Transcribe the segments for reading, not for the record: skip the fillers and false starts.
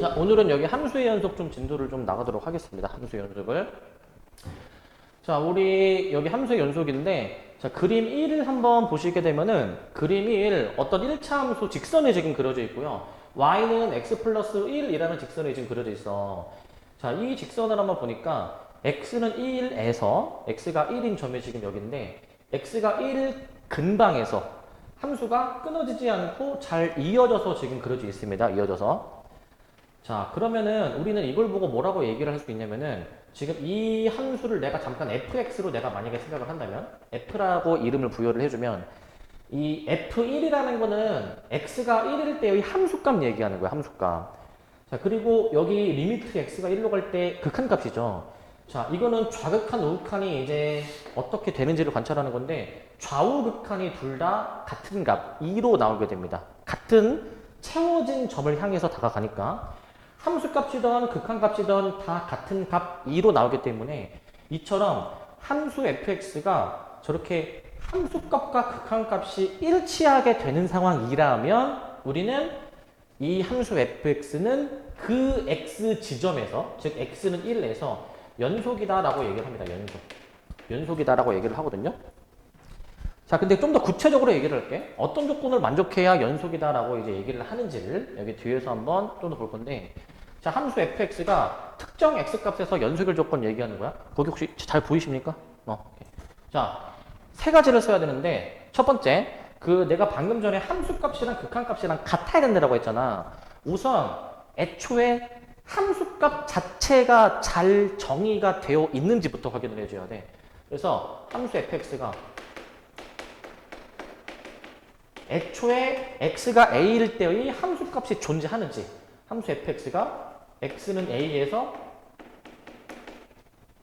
자, 오늘은 여기 함수의 연속 좀 진도를 좀 나가도록 하겠습니다. 함수의 연속을. 자, 우리 여기 함수의 연속인데, 자, 그림 1을 한번 보시게 되면은, 그림 1, 어떤 1차 함수 직선이 지금 그려져 있고요. y는 x 플러스 1이라는 직선이 지금 그려져 있어. 자, 이 직선을 한번 보니까, x는 1에서, x가 1인 점이 지금 여기인데, x가 1 근방에서 함수가 끊어지지 않고 잘 이어져서 지금 그려져 있습니다. 이어져서. 자, 그러면은 우리는 이걸 보고 뭐라고 얘기를 할 수 있냐면은 지금 이 함수를 내가 잠깐 fx로 내가 만약에 생각을 한다면 f라고 이름을 부여를 해주면 이 f1이라는 거는 x가 1일 때의 함수값 얘기하는 거야, 함수값. 자, 그리고 여기 리미트 x가 1로 갈 때 극한값이죠. 자, 이거는 좌극한, 우극한이 이제 어떻게 되는지를 관찰하는 건데 좌우 극한이 둘 다 같은 값, 2로 나오게 됩니다. 같은 채워진 점을 향해서 다가가니까 함수값이든 극한값이든 다 같은 값 2로 나오기 때문에 이처럼 함수 fx가 저렇게 함수값과 극한값이 일치하게 되는 상황이라면 우리는 이 함수 fx는 그 x 지점에서, 즉 x는 1에서 연속이다라고 얘기를 합니다. 연속이다라고 얘기를 하거든요. 자, 근데 좀 더 구체적으로 얘기를 할게. 어떤 조건을 만족해야 연속이다라고 이제 얘기를 하는지를 여기 뒤에서 한번 좀 더 볼 건데, 자, 함수 fx가 특정 x값에서 연속일 조건 얘기하는 거야. 거기 혹시 잘 보이십니까? 오케이. 자, 세 가지를 써야 되는데, 첫 번째, 그 내가 방금 전에 함수값이랑 극한값이랑 같아야 된다고 했잖아. 우선 애초에 함수값 자체가 잘 정의가 되어 있는지부터 확인을 해줘야 돼. 그래서 함수 fx가 애초에 x가 a일 때의 함수값이 존재하는지, 함수 fx가 x는 a에서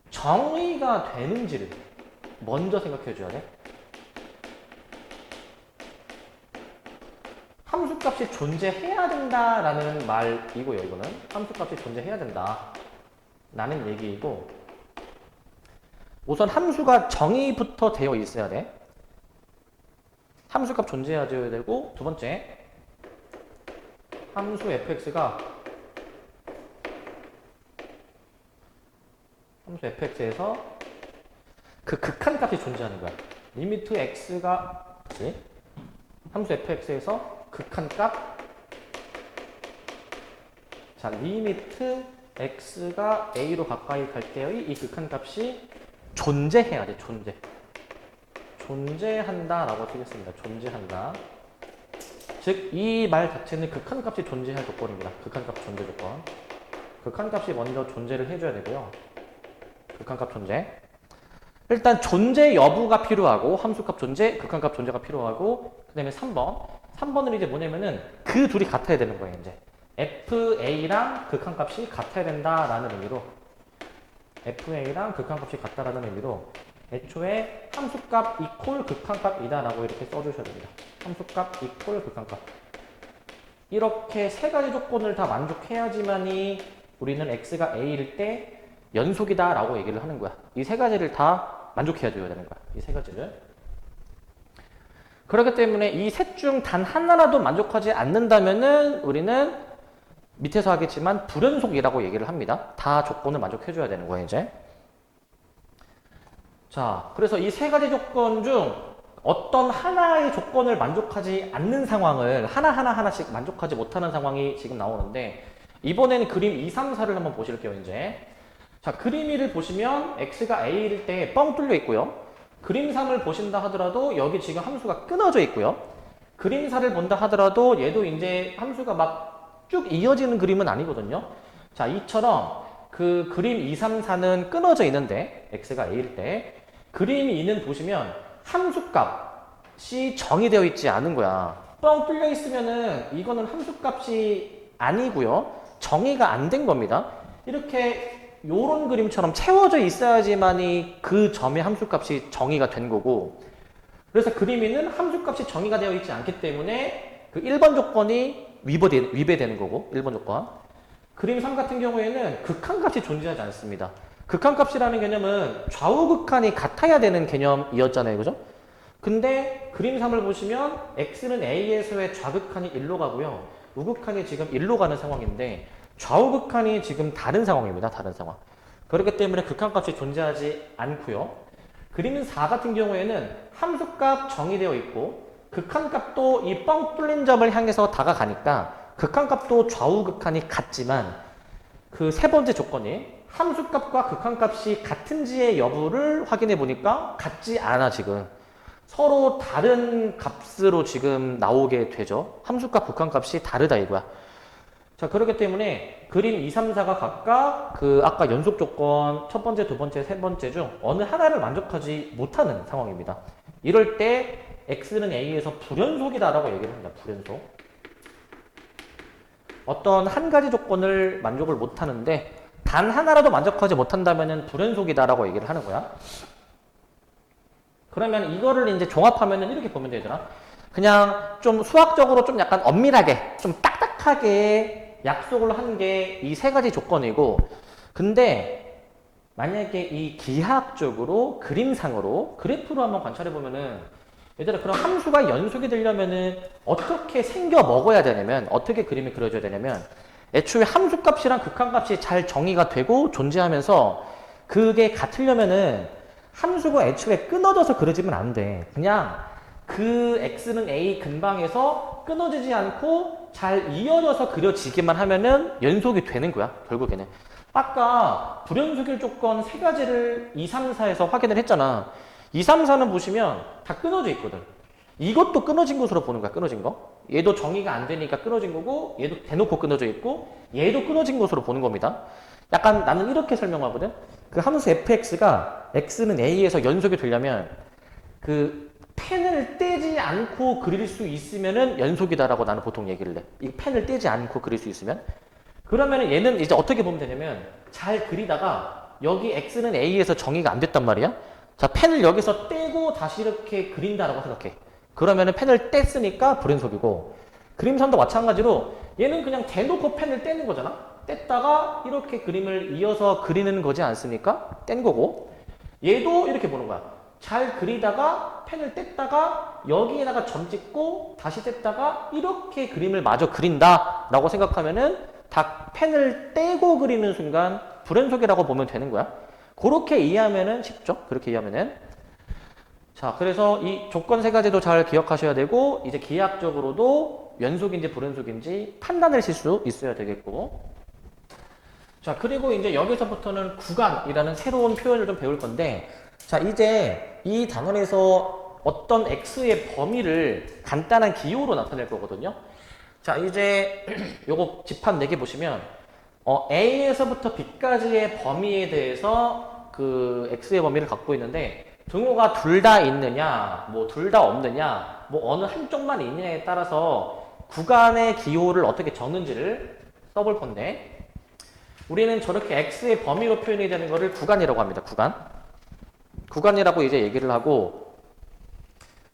정의가 되는지를 먼저 생각해 줘야 돼. 함수값이 존재해야 된다라는 말이고요. 이거는 함수값이 존재해야 된다 라는 얘기이고, 우선 함수가 정의부터 되어 있어야 돼. 함수값 존재해야 되고, 두 번째, 함수 fx가 함수 fx에서 그 극한값이 존재하는 거야. 리미트 x가 그치? 함수 fx에서 극한값, 자, 리미트 x가 a로 가까이 갈 때의 이 극한값이 존재해야 돼. 존재한다라고 쓰겠습니다. 존재한다. 즉, 이 말 자체는 극한값이 존재할 조건입니다. 극한값 존재 조건. 극한값이 먼저 존재를 해줘야 되고요. 극한값 존재. 일단 존재 여부가 필요하고, 함수값 존재, 극한값 존재가 필요하고, 그 다음에 3번. 3번은 이제 뭐냐면은 그 둘이 같아야 되는 거예요, 이제. FA랑 극한값이 같아야 된다라는 의미로, FA랑 극한값이 같다라는 의미로 애초에 함수값 이퀄 극한값이다라고 이렇게 써주셔야 됩니다. 함수값 이퀄 극한값. 이렇게 세 가지 조건을 다 만족해야지만이 우리는 x가 a일 때 연속이다라고 얘기를 하는 거야. 이 세 가지를 다 만족해야 되는 거야. 이 세 가지를. 그렇기 때문에 이 셋 중 단 하나라도 만족하지 않는다면은 우리는 밑에서 하겠지만 불연속이라고 얘기를 합니다. 다 조건을 만족해줘야 되는 거예요, 이제. 자, 그래서 이 세 가지 조건 중 어떤 하나의 조건을 만족하지 않는 상황을 하나씩 만족하지 못하는 상황이 지금 나오는데, 이번에는 그림 2, 3, 4를 한번 보실게요, 이제. 자, 그림 1을 보시면 x가 a일 때 뻥 뚫려 있고요. 그림 3을 보신다 하더라도 여기 지금 함수가 끊어져 있고요. 그림 4를 본다 하더라도 얘도 이제 함수가 막 쭉 이어지는 그림은 아니거든요. 자, 이처럼 그 그림 2, 3, 4는 끊어져 있는데 x가 a일 때, 그림 2는 보시면 함수값이 정의되어 있지 않은 거야. 뻥 뚫려 있으면은 이거는 함수값이 아니고요. 정의가 안 된 겁니다. 이렇게 요런 그림처럼 채워져 있어야지만이 그 점의 함수값이 정의가 된 거고, 그래서 그림 2는 함수값이 정의가 되어 있지 않기 때문에 그 1번 조건이 위배되는 거고, 1번 조건. 그림 3 같은 경우에는 극한값이 존재하지 않습니다. 극한값이라는 개념은 좌우극한이 같아야 되는 개념이었잖아요. 그죠? 근데 그림 3을 보시면 x는 a에서의 좌극한이 1로 가고요. 우극한이 지금 1로 가는 상황인데, 좌우 극한이 지금 다른 상황입니다. 다른 상황. 그렇기 때문에 극한값이 존재하지 않고요. 그림 4 같은 경우에는 함수값 정의되어 있고 극한값도 이 뻥 뚫린 점을 향해서 다가가니까 극한값도 좌우 극한이 같지만 그 세 번째 조건이 함수값과 극한값이 같은지의 여부를 확인해 보니까 같지 않아 지금. 서로 다른 값으로 지금 나오게 되죠. 함수값, 극한값이 다르다 이거야. 자, 그렇기 때문에 그림 2, 3, 4가 각각 그 아까 연속 조건 첫 번째, 두 번째, 세 번째 중 어느 하나를 만족하지 못하는 상황입니다. 이럴 때 x는 a에서 불연속이다라고 얘기를 합니다. 불연속. 어떤 한 가지 조건을 만족을 못하는데 단 하나라도 만족하지 못한다면 불연속이다라고 얘기를 하는 거야. 그러면 이거를 이제 종합하면 이렇게 보면 되더라. 그냥 좀 수학적으로 좀 약간 엄밀하게, 좀 딱딱하게 약속을 한 게 이 세 가지 조건이고, 근데 만약에 이 기하학적으로 그림상으로 그래프로 한번 관찰해 보면은 얘들아 그럼 함수가 연속이 되려면은 어떻게 생겨 먹어야 되냐면 어떻게 그림이 그려져야 되냐면 애초에 함수값이랑 극한값이 잘 정의가 되고 존재하면서 그게 같으려면은 함수가 애초에 끊어져서 그려지면 안 돼. 그냥 그 x는 a 근방에서 끊어지지 않고 잘 이어져서 그려지기만 하면은 연속이 되는 거야. 결국에는. 아까 불연속일 조건 세 가지를 2, 3, 4에서 확인을 했잖아. 2, 3, 4는 보시면 다 끊어져 있거든. 이것도 끊어진 것으로 보는 거야. 끊어진 거. 얘도 정의가 안 되니까 끊어진 거고 얘도 대놓고 끊어져 있고 얘도 끊어진 것으로 보는 겁니다. 약간 나는 이렇게 설명하거든. 그 함수 fx가 x는 a에서 연속이 되려면 그 펜을 떼지 않고 그릴 수 있으면은 연속이다라고 나는 보통 얘기를 해. 이 펜을 떼지 않고 그릴 수 있으면. 그러면은 얘는 이제 어떻게 보면 되냐면 잘 그리다가 여기 x는 a에서 정의가 안 됐단 말이야. 자, 펜을 여기서 떼고 다시 이렇게 그린다라고 생각해. 그러면은 펜을 뗐으니까 불연속이고 그림선도 마찬가지로 얘는 그냥 대놓고 펜을 떼는 거잖아. 뗐다가 이렇게 그림을 이어서 그리는 거지 않습니까? 뗀 거고 얘도 이렇게 보는 거야. 잘 그리다가 펜을 뗐다가 여기에다가 점 찍고 다시 뗐다가 이렇게 그림을 마저 그린다 라고 생각하면은 다 펜을 떼고 그리는 순간 불연속이라고 보면 되는 거야. 그렇게 이해하면은 쉽죠? 그렇게 이해하면은. 자, 그래서 이 조건 세 가지도 잘 기억하셔야 되고 이제 기하학적으로도 연속인지 불연속인지 판단하실 수 있어야 되겠고. 자, 그리고 이제 여기서부터는 구간이라는 새로운 표현을 좀 배울 건데, 자, 이제 이 단원에서 어떤 x의 범위를 간단한 기호로 나타낼 거거든요. 자, 이제 요거 집합 4개 보시면 a에서부터 b까지의 범위에 대해서 그 x의 범위를 갖고 있는데 등호가 둘 다 있느냐, 뭐 둘 다 없느냐, 뭐 어느 한쪽만 있느냐에 따라서 구간의 기호를 어떻게 적는지를 써볼 건데 우리는 저렇게 x의 범위로 표현이 되는 거를 구간이라고 합니다. 구간. 구간이라고 이제 얘기를 하고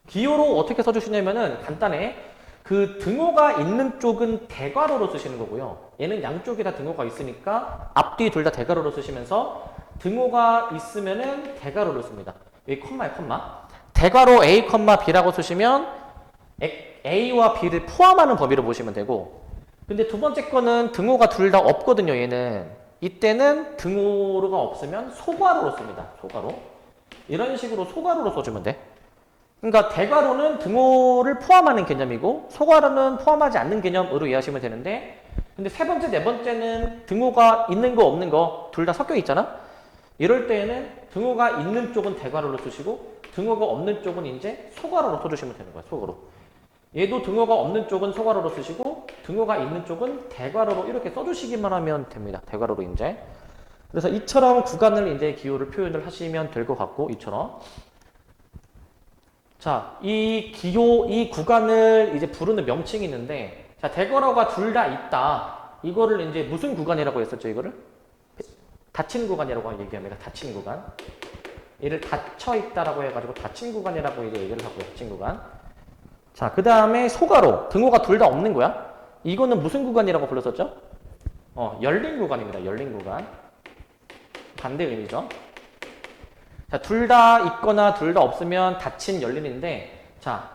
기호로 어떻게 써주시냐면은 간단해. 그 등호가 있는 쪽은 대괄호로 쓰시는 거고요. 얘는 양쪽에 다 등호가 있으니까 앞뒤 둘 다 대괄호로 쓰시면서 등호가 있으면은 대괄호로 씁니다. 여기 컴마에 컴마. 대괄호 a, b라고 쓰시면 a와 b를 포함하는 범위로 보시면 되고 근데 두 번째 거는 등호가 둘 다 없거든요. 얘는. 이때는 등호가 없으면 소괄호로 씁니다. 소괄호. 이런 식으로 소괄호로 써주면 돼. 그러니까 대괄호는 등호를 포함하는 개념이고 소괄호는 포함하지 않는 개념으로 이해하시면 되는데 근데 세 번째, 네 번째는 등호가 있는 거 없는 거 둘 다 섞여 있잖아? 이럴 때에는 등호가 있는 쪽은 대괄호로 쓰시고 등호가 없는 쪽은 이제 소괄호로 써주시면 되는 거야. 소괄호. 얘도 등호가 없는 쪽은 소괄호로 쓰시고 등호가 있는 쪽은 대괄호로 이렇게 써주시기만 하면 됩니다. 대괄호로 이제. 그래서 이처럼 구간을 이제 기호를 표현을 하시면 될 것 같고 이처럼. 자, 이 기호, 이 구간을 이제 부르는 명칭이 있는데, 자, 대괄호가 둘 다 있다. 이거를 이제 무슨 구간이라고 했었죠, 이거를? 닫힌 구간이라고 얘기합니다. 닫힌 구간. 얘를 닫혀 있다라고 해가지고 닫힌 구간이라고 이제 얘기를 하고요, 닫힌 구간. 자, 그 다음에 소괄호. 등호가 둘 다 없는 거야. 이거는 무슨 구간이라고 불렀었죠? 열린 구간입니다. 열린 구간. 반대 의미죠. 자, 둘 다 있거나 둘 다 없으면 닫힌 열린인데, 자,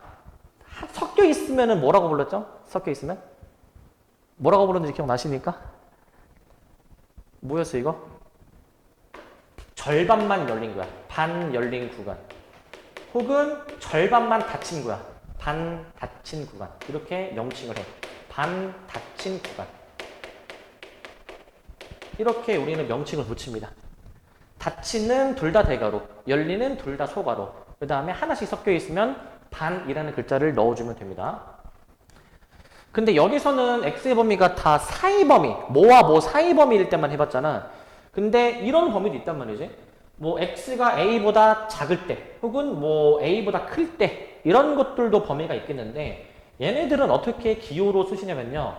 섞여 있으면은 뭐라고 불렀죠? 섞여 있으면? 뭐라고 불렀는지 기억나십니까? 뭐였어 이거? 절반만 열린 거야. 반 열린 구간. 혹은 절반만 닫힌 거야. 반 닫힌 구간. 이렇게 명칭을 해. 반 닫힌 구간. 이렇게 우리는 명칭을 붙입니다. 닫히는 둘 다 대괄호, 열리는 둘 다 소괄호. 그 다음에 하나씩 섞여 있으면 반이라는 글자를 넣어주면 됩니다. 근데 여기서는 x의 범위가 다 사이 범위, 뭐와 뭐 사이 범위일 때만 해봤잖아. 근데 이런 범위도 있단 말이지. 뭐 x가 a보다 작을 때, 혹은 뭐 a보다 클 때, 이런 것들도 범위가 있겠는데 얘네들은 어떻게 기호로 쓰시냐면요.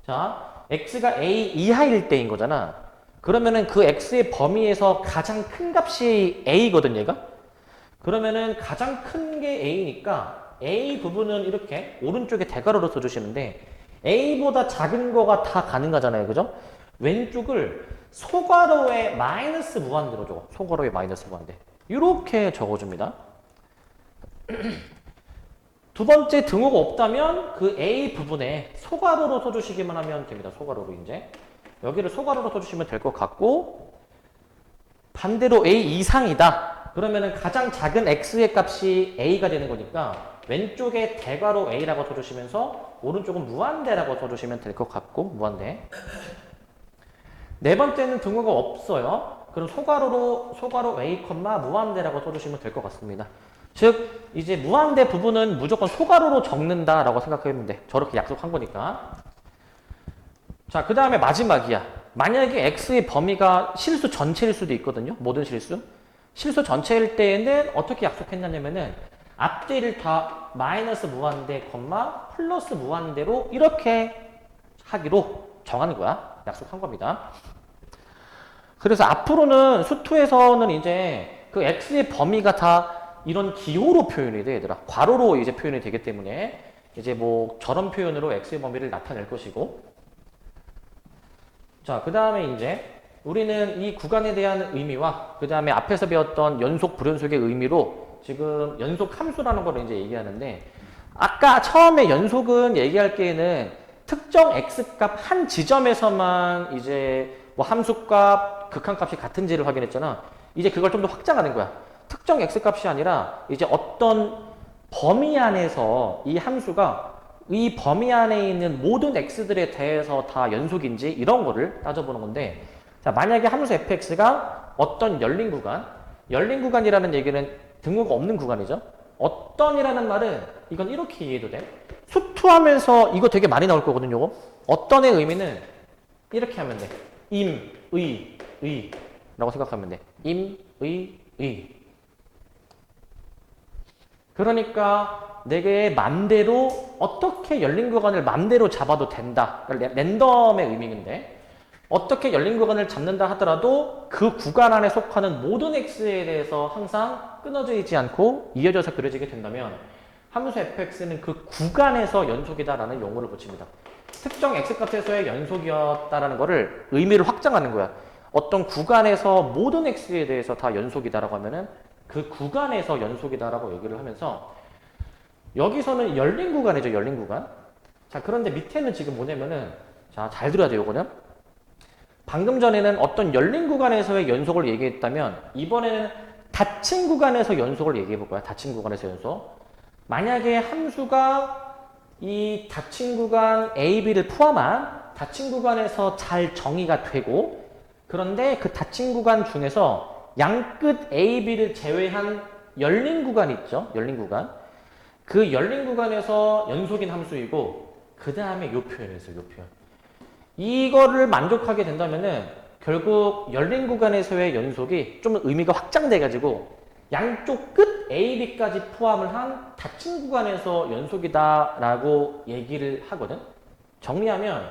자, x가 a 이하일 때인 거잖아. 그러면은 그 x의 범위에서 가장 큰 값이 a거든, 얘가. 그러면은 가장 큰 게 a니까 a 부분은 이렇게 오른쪽에 대괄호로 써주시는데 a보다 작은 거가 다 가능하잖아요, 그죠? 왼쪽을 소괄호에 마이너스 무한대로 적어. 소괄호에 마이너스 무한대. 이렇게 적어줍니다. 두 번째 등호가 없다면 그 a 부분에 소괄호로 써주시기만 하면 됩니다. 소괄호로 이제. 여기를 소괄호로 써주시면 될 것 같고, 반대로 a 이상이다. 그러면은 가장 작은 x의 값이 a가 되는 거니까 왼쪽에 대괄호 a라고 써주시면서 오른쪽은 무한대라고 써주시면 될 것 같고, 무한대. 네 번째는 등호가 없어요. 그럼 소괄호 a, 무한대라고 써주시면 될 것 같습니다. 즉 이제 무한대 부분은 무조건 소괄호로 적는다라고 생각하면 돼. 저렇게 약속한 거니까. 자, 그 다음에 마지막이야. 만약에 x의 범위가 실수 전체일 수도 있거든요. 모든 실수. 실수 전체일 때에는 어떻게 약속했냐면은 앞뒤를 다 마이너스 무한대, 플러스 무한대로 이렇게 하기로 정하는 거야. 약속한 겁니다. 그래서 앞으로는 수투에서는 이제 그 x의 범위가 다 이런 기호로 표현이 돼, 얘들아. 괄호로 이제 표현이 되기 때문에 이제 뭐 저런 표현으로 x의 범위를 나타낼 것이고. 자, 그 다음에 이제 우리는 이 구간에 대한 의미와 그 다음에 앞에서 배웠던 연속, 불연속의 의미로 지금 연속 함수라는 걸 이제 얘기하는데, 아까 처음에 연속은 얘기할 때에는 특정 x값 한 지점에서만 이제 뭐 함수값, 극한값이 같은지를 확인했잖아. 이제 그걸 좀 더 확장하는 거야. 특정 x값이 아니라 이제 어떤 범위 안에서 이 함수가 이 범위 안에 있는 모든 x들에 대해서 다 연속인지 이런 거를 따져보는 건데, 자, 만약에 함수 fx가 어떤 열린 구간이라는 얘기는 등호가 없는 구간이죠. 어떤이라는 말은 이건 이렇게 이해해도 돼. 수투하면서 이거 되게 많이 나올 거거든요. 요거. 어떤의 의미는 이렇게 하면 돼. 임, 의, 라고 생각하면 돼. 임, 의. 그러니까 내게 맘대로 어떻게 열린 구간을 맘대로 잡아도 된다. 랜덤의 의미인데 어떻게 열린 구간을 잡는다 하더라도 그 구간 안에 속하는 모든 x에 대해서 항상 끊어져 있지 않고 이어져서 그려지게 된다면 함수 fx는 그 구간에서 연속이다라는 용어를 붙입니다. 특정 x값에서의 연속이었다라는 거를 의미를 확장하는 거야. 어떤 구간에서 모든 x에 대해서 다 연속이다라고 하면은 그 구간에서 연속이다라고 얘기를 하면서, 여기서는 열린 구간이죠, 열린 구간. 자, 그런데 밑에는 지금 뭐냐면은, 자, 잘 들어야 돼요, 이거는. 방금 전에는 어떤 열린 구간에서의 연속을 얘기했다면, 이번에는 닫힌 구간에서 연속을 얘기해 볼 거야, 닫힌 구간에서 연속. 만약에 함수가 이 닫힌 구간 A, B를 포함한 닫힌 구간에서 잘 정의가 되고, 그런데 그 닫힌 구간 중에서 양끝 A, B를 제외한 열린 구간 있죠? 열린 구간. 그 열린 구간에서 연속인 함수이고, 그 다음에 요 표현이었어요, 요 표현. 이거를 만족하게 된다면은 결국 열린 구간에서의 연속이 좀 의미가 확장돼가지고 양쪽 끝 A, B까지 포함을 한 닫힌 구간에서 연속이다라고 얘기를 하거든. 정리하면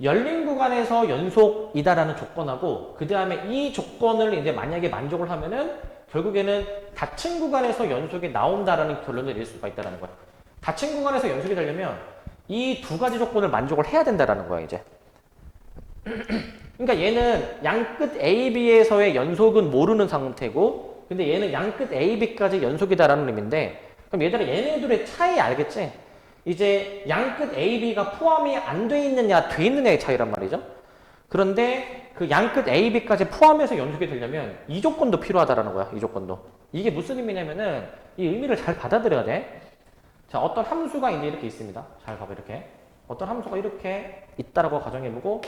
열린 구간에서 연속이다라는 조건하고 그 다음에 이 조건을 이제 만약에 만족을 하면은 결국에는 닫힌 구간에서 연속이 나온다라는 결론을 내릴 수가 있다는 거야. 닫힌 구간에서 연속이 되려면 이 두 가지 조건을 만족을 해야 된다라는 거야, 이제. 그러니까 얘는 양끝 A, B에서의 연속은 모르는 상태고, 근데 얘는 양끝 A, B까지 연속이다라는 의미인데, 그럼 얘들아 얘네들의 차이 알겠지? 이제 양끝 A, B가 포함이 안 돼 있느냐, 돼 있느냐의 차이란 말이죠. 그런데 그 양끝 A, B까지 포함해서 연속이 되려면 이 조건도 필요하다라는 거야. 이 조건도. 이게 무슨 의미냐면은 이 의미를 잘 받아들여야 돼. 자, 어떤 함수가 이제 이렇게 있습니다. 잘 봐봐, 이렇게. 어떤 함수가 이렇게 있다라고 가정해보고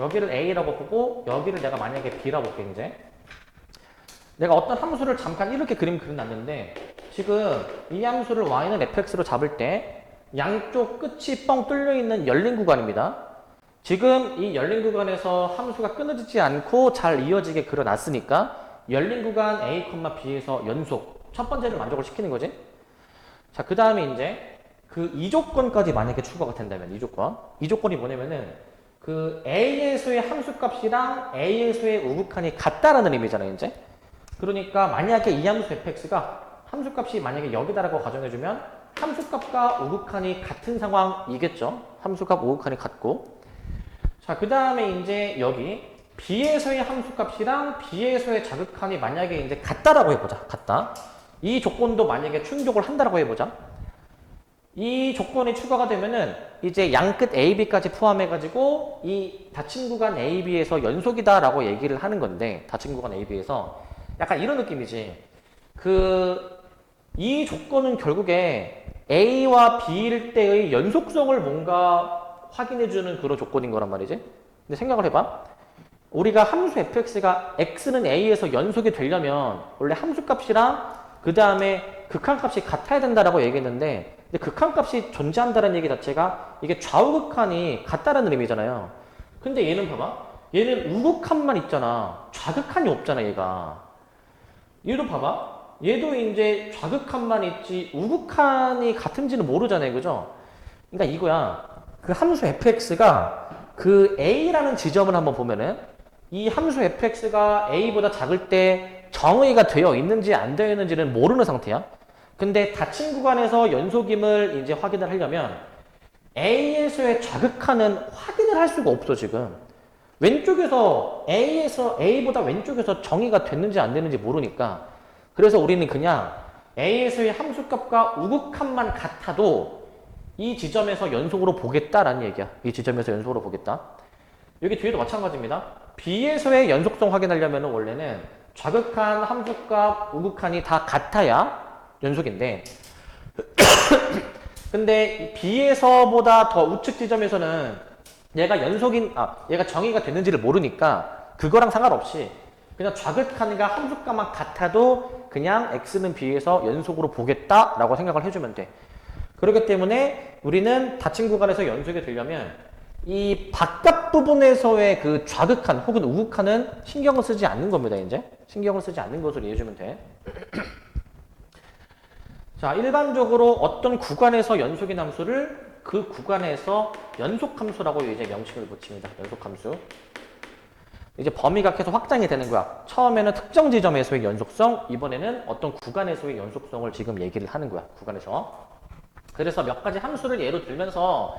여기를 A라고 보고 여기를 내가 만약에 B라고 볼게, 이제. 내가 어떤 함수를 잠깐 이렇게 그려놨는데 지금 이 함수를 y는 fx로 잡을 때 양쪽 끝이 뻥 뚫려있는 열린 구간입니다. 지금 이 열린 구간에서 함수가 끊어지지 않고 잘 이어지게 그려놨으니까 열린 구간 a, b에서 연속 첫 번째를 만족을 시키는 거지. 자, 그 다음에 이제 그 이 조건까지 만약에 추가가 된다면 이 조건이 뭐냐면은 그 a에서의 함수값이랑 a에서의 우극한이 같다라는 의미잖아요, 이제. 그러니까 만약에 이 함수 fx가 함수값이 만약에 여기다라고 가정해주면 함수값과 우극한이 같은 상황이겠죠. 함수값 우극한이 같고. 자, 그 다음에 이제 여기 b에서의 함수값이랑 b에서의 자극한이 만약에 이제 같다라고 해보자. 같다. 이 조건도 만약에 충족을 한다라고 해보자. 이 조건이 추가가 되면은 이제 양끝 AB까지 포함해가지고 이 닫힌 구간 AB에서 연속이다라고 얘기를 하는 건데, 닫힌 구간 AB에서 약간 이런 느낌이지. 이 조건은 결국에 A와 B일 때의 연속성을 뭔가 확인해주는 그런 조건인 거란 말이지. 근데 생각을 해봐. 우리가 함수 fx가 x는 a에서 연속이 되려면 원래 함수값이랑 그 다음에 극한값이 같아야 된다라고 얘기했는데, 근데 극한값이 존재한다는 얘기 자체가 이게 좌우극한이 같다라는 의미잖아요. 근데 얘는 봐봐. 얘는 우극한만 있잖아. 좌극한이 없잖아, 얘가. 얘도 봐봐. 얘도 이제 좌극한만 있지 우극한이 같은지는 모르잖아요. 그죠? 그러니까 이거야. 그 함수 fx가 그 a라는 지점을 한번 보면은 이 함수 fx가 a보다 작을 때 정의가 되어 있는지 안 되어 있는지는 모르는 상태야. 근데 닫힌 구간에서 연속임을 이제 확인을 하려면 a에서의 좌극한은 확인을 할 수가 없어, 지금. 왼쪽에서 A보다 왼쪽에서 정의가 됐는지 안 됐는지 모르니까. 그래서 우리는 그냥 A에서의 함수값과 우극한만 같아도 이 지점에서 연속으로 보겠다라는 얘기야. 이 지점에서 연속으로 보겠다. 여기 뒤에도 마찬가지입니다. B에서의 연속성 확인하려면 원래는 좌극한, 함수값, 우극한이 다 같아야 연속인데 근데 B에서보다 더 우측 지점에서는 얘가 얘가 정의가 됐는지를 모르니까 그거랑 상관없이 그냥 좌극한과 함수값만 같아도 그냥 x는 b에서 연속으로 보겠다라고 생각을 해주면 돼. 그렇기 때문에 우리는 닫힌 구간에서 연속이 되려면 이 바깥 부분에서의 그 좌극한 혹은 우극한은 신경을 쓰지 않는 겁니다. 이제 신경을 쓰지 않는 것으로 이해해주면 돼. 자, 일반적으로 어떤 구간에서 연속인 함수를 그 구간에서 연속함수라고 이제 명칭을 붙입니다. 연속함수. 이제 범위가 계속 확장이 되는 거야. 처음에는 특정 지점에서의 연속성, 이번에는 어떤 구간에서의 연속성을 지금 얘기를 하는 거야. 구간에서. 그래서 몇 가지 함수를 예로 들면서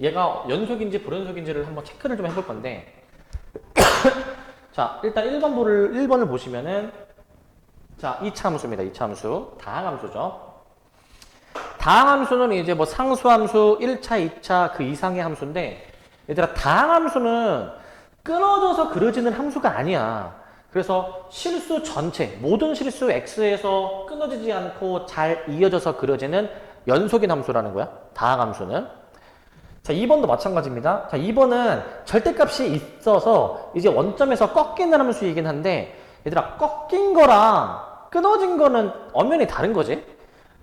얘가 연속인지 불연속인지를 한번 체크를 좀 해볼 건데 자, 일단 1번을 보시면은 자, 2차 함수입니다. 2차 함수. 다항함수죠. 다항함수는 이제 뭐 상수함수 1차, 2차 그 이상의 함수인데 얘들아 다항함수는 끊어져서 그려지는 함수가 아니야. 그래서 실수 전체, 모든 실수 x에서 끊어지지 않고 잘 이어져서 그려지는 연속인 함수라는 거야. 다항함수는. 자, 2번도 마찬가지입니다. 자, 2번은 절대값이 있어서 이제 원점에서 꺾이는 함수이긴 한데 얘들아 꺾인 거랑 끊어진 거는 엄연히 다른 거지.